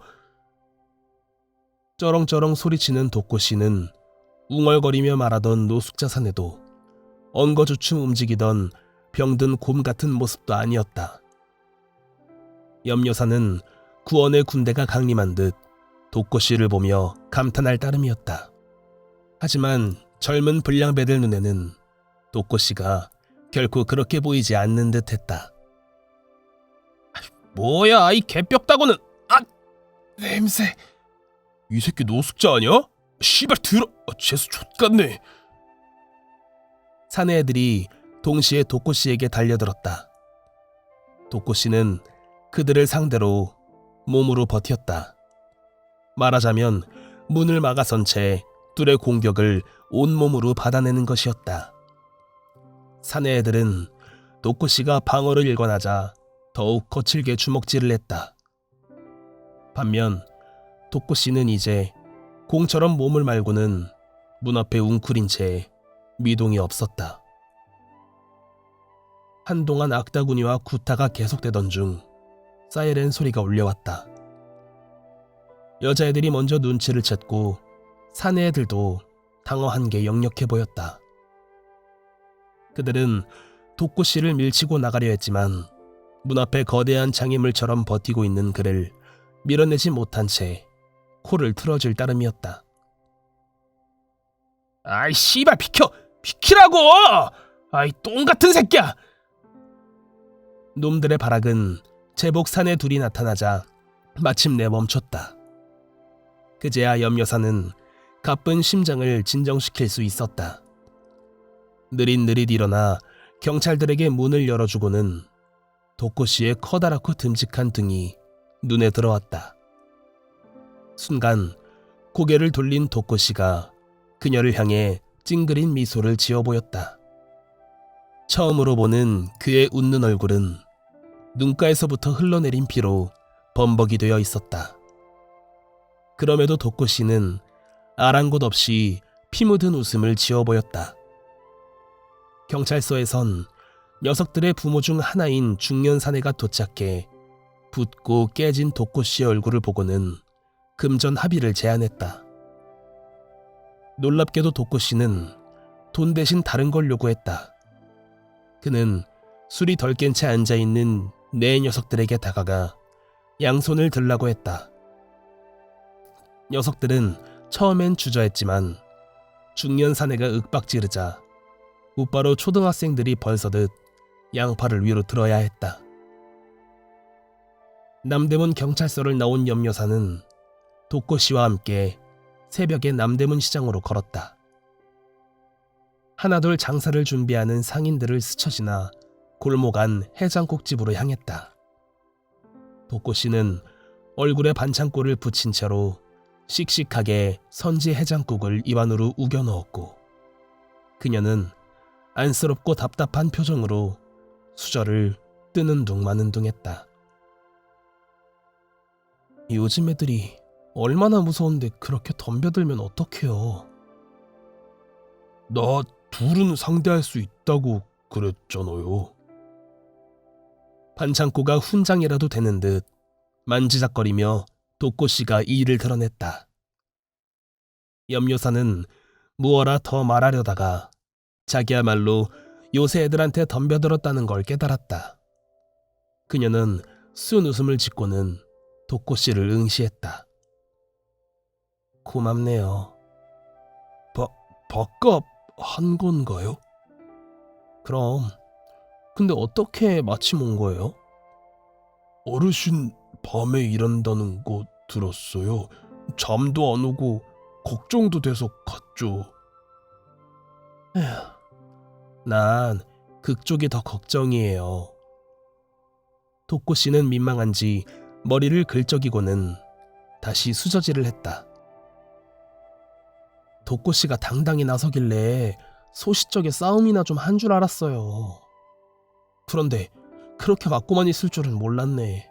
쩌렁쩌렁 소리치는 독꽃이는 웅얼거리며 말하던 노숙자 사내도 엉거주춤 움직이던 병든 곰 같은 모습도 아니었다. 염여사는 구원의 군대가 강림한 듯 독꽃이를 보며 감탄할 따름이었다. 하지만 젊은 불량배들 눈에는 독꽃이가 결코 그렇게 보이지 않는 듯했다. 뭐야 이 개뼈다고는. 냄새. 이 새끼 노숙자 아니야? 씨발 들어. 재수 좆같네. 사내애들이 동시에 독꽃이에게 달려들었다. 독꽃이는 그들을 상대로 몸으로 버텼다. 말하자면 문을 막아선 채 둘의 공격을 온몸으로 받아내는 것이었다. 사내애들은 독꽃이가 방어를 일관하자 더욱 거칠게 주먹질을 했다. 반면 독꽃이는 이제 공처럼 몸을 말고는 문 앞에 웅크린 채 미동이 없었다. 한동안 악다구니와 구타가 계속되던 중 사이렌 소리가 울려왔다. 여자애들이 먼저 눈치를 챘고 사내애들도 당황한 게 역력해 보였다. 그들은 독꽃이를 밀치고 나가려 했지만 문 앞에 거대한 장애물처럼 버티고 있는 그를 밀어내지 못한 채 코를 틀어줄 따름이었다. 아이 씨발 비키라고! 아이 똥같은 새끼야! 놈들의 발악은 제복 사내 둘이 나타나자 마침내 멈췄다. 그제야 염여사는 가쁜 심장을 진정시킬 수 있었다. 느릿느릿 일어나 경찰들에게 문을 열어주고는 독꽃이의 커다랗고 듬직한 등이 눈에 들어왔다. 순간 고개를 돌린 독꽃이가 그녀를 향해 찡그린 미소를 지어 보였다. 처음으로 보는 그의 웃는 얼굴은 눈가에서부터 흘러내린 피로 범벅이 되어 있었다. 그럼에도 독꽃이는 아랑곳 없이 피 묻은 웃음을 지어 보였다. 경찰서에선 녀석들의 부모 중 하나인 중년 사내가 도착해 붓고 깨진 독꽃이의 얼굴을 보고는 금전 합의를 제안했다. 놀랍게도 독꽃이는 돈 대신 다른 걸 요구했다. 그는 술이 덜 깬 채 앉아있는 네 녀석들에게 다가가 양손을 들라고 했다. 녀석들은 처음엔 주저했지만 중년 사내가 윽박지르자 곧바로 초등학생들이 벌서듯 양팔을 위로 들어야 했다. 남대문 경찰서를 나온 염여사는 독꽃이와 함께 새벽에 남대문 시장으로 걸었다. 하나둘 장사를 준비하는 상인들을 스쳐 지나 골목 안 해장국집으로 향했다. 독꽃이는 얼굴에 반창고를 붙인 채로 씩씩하게 선지 해장국을 입안으로 우겨 넣었고 그녀는 안쓰럽고 답답한 표정으로 수저를 뜨는 둥 마는 둥 했다. 요즘 애들이 얼마나 무서운데 그렇게 덤벼들면 어떡해요. 나 둘은 상대할 수 있다고 그랬잖아요. 반창고가 훈장이라도 되는 듯 만지작거리며 독꽃이가 이를 드러냈다. 염여사는 무어라 더 말하려다가 자기야말로 요새 애들한테 덤벼들었다는 걸 깨달았다. 그녀는 순 웃음을 짓고는 독꽃이를 응시했다. 고맙네요. 밥값 한 건가요? 그럼 근데 어떻게 마침 온 거예요? 어르신 밤에 일한다는 거 들었어요. 잠도 안 오고 걱정도 돼서 갔죠. 에휴, 난 그쪽이 더 걱정이에요. 도꼬 씨는 민망한지 머리를 긁적이고는 다시 수저질을 했다. 도꼬 씨가 당당히 나서길래 소시적에 싸움이나 좀 한 줄 알았어요. 그런데 그렇게 맞고만 있을 줄은 몰랐네.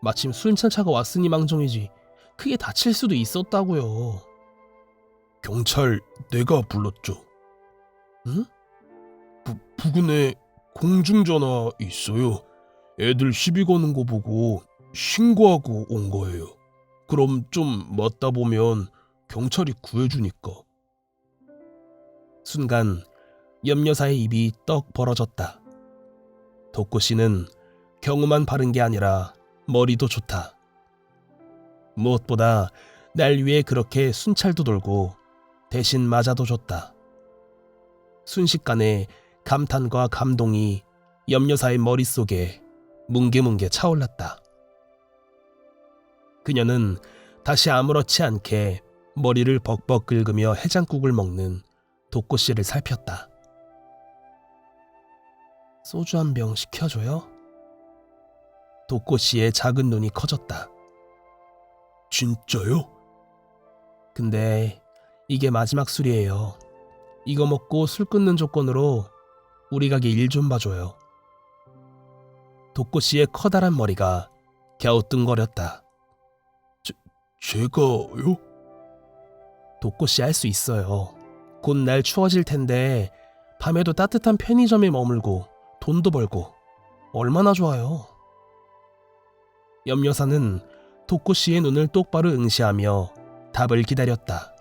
마침 순찰차가 왔으니 망정이지 크게 다칠 수도 있었다고요. 경찰 내가 불렀죠. 응? 부근에 공중전화 있어요. 애들 시비 거는 거 보고 신고하고 온 거예요. 그럼 좀 맞다 보면 경찰이 구해주니까. 순간 염여사의 입이 떡 벌어졌다. 도꼬 씨는 경우만 바른 게 아니라 머리도 좋다. 무엇보다 날 위해 그렇게 순찰도 돌고 대신 맞아도 줬다. 순식간에 감탄과 감동이 염여사의 머릿속에 뭉게뭉게 차올랐다. 그녀는 다시 아무렇지 않게 머리를 벅벅 긁으며 해장국을 먹는 도꼬 씨를 살폈다. 소주 한 병 시켜줘요? 도꼬 씨의 작은 눈이 커졌다. 진짜요? 근데 이게 마지막 술이에요. 이거 먹고 술 끊는 조건으로 우리 가게 일 좀 봐줘요. 도꼬 씨의 커다란 머리가 갸우뚱거렸다. 제가요? 도꼬 씨 할 수 있어요. 곧 날 추워질 텐데 밤에도 따뜻한 편의점에 머물고 돈도 벌고 얼마나 좋아요. 염여사는 도꼬 씨의 눈을 똑바로 응시하며 답을 기다렸다.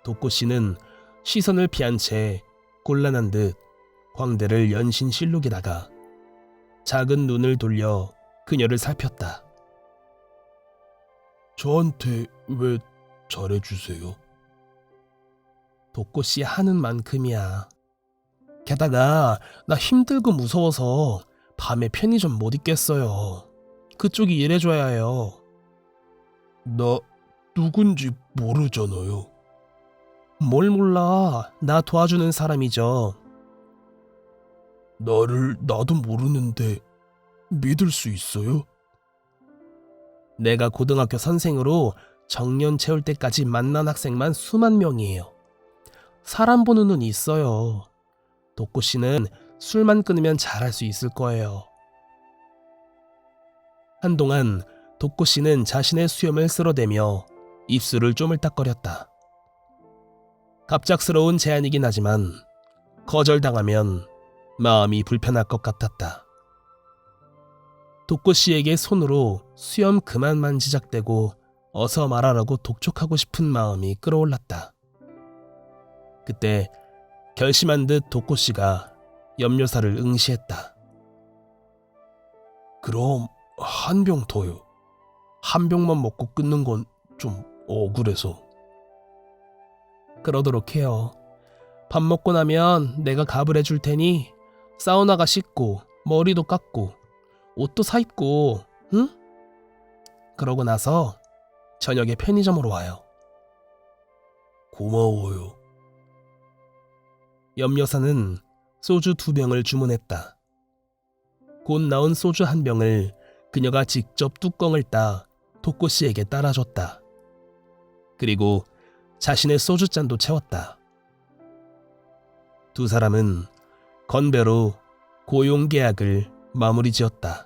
도꼬 씨는 시선을 피한 채 곤란한 듯 광대를 연신 실룩이다가 작은 눈을 돌려 그녀를 살폈다. 저한테 왜 잘해주세요? 도꼬 씨 하는 만큼이야. 게다가 나 힘들고 무서워서 밤에 편의점 못 있겠어요. 그쪽이 일해줘야 해요. 나 누군지 모르잖아요. 뭘 몰라. 나 도와주는 사람이죠. 나를 나도 모르는데 믿을 수 있어요? 내가 고등학교 선생으로 정년 채울 때까지 만난 학생만 수만 명이에요. 사람 보는 눈이 있어요. 도꼬 씨는 술만 끊으면 잘할 수 있을 거예요. 한동안 도꼬 씨는 자신의 수염을 쓸어대며 입술을 쪼물딱거렸다. 갑작스러운 제안이긴 하지만 거절당하면 마음이 불편할 것 같았다. 도꼬 씨에게 손으로 수염 그만 만지작대고 어서 말하라고 독촉하고 싶은 마음이 끌어올랐다. 그때 결심한 듯 도꼬 씨가 염려사를 응시했다. 그럼 한 병 더요. 한 병만 먹고 끊는 건 좀 억울해서. 그러도록 해요. 밥 먹고 나면 내가 갑을 해줄 테니 사우나가 씻고 머리도 깎고 옷도 사입고, 응? 그러고 나서 저녁에 편의점으로 와요. 고마워요. 염여사는 소주 2병을 주문했다. 곧 나온 소주 1병을 그녀가 직접 뚜껑을 따 도꼬 씨에게 따라줬다. 그리고 자신의 소주잔도 채웠다. 두 사람은 건배로 고용계약을 마무리 지었다.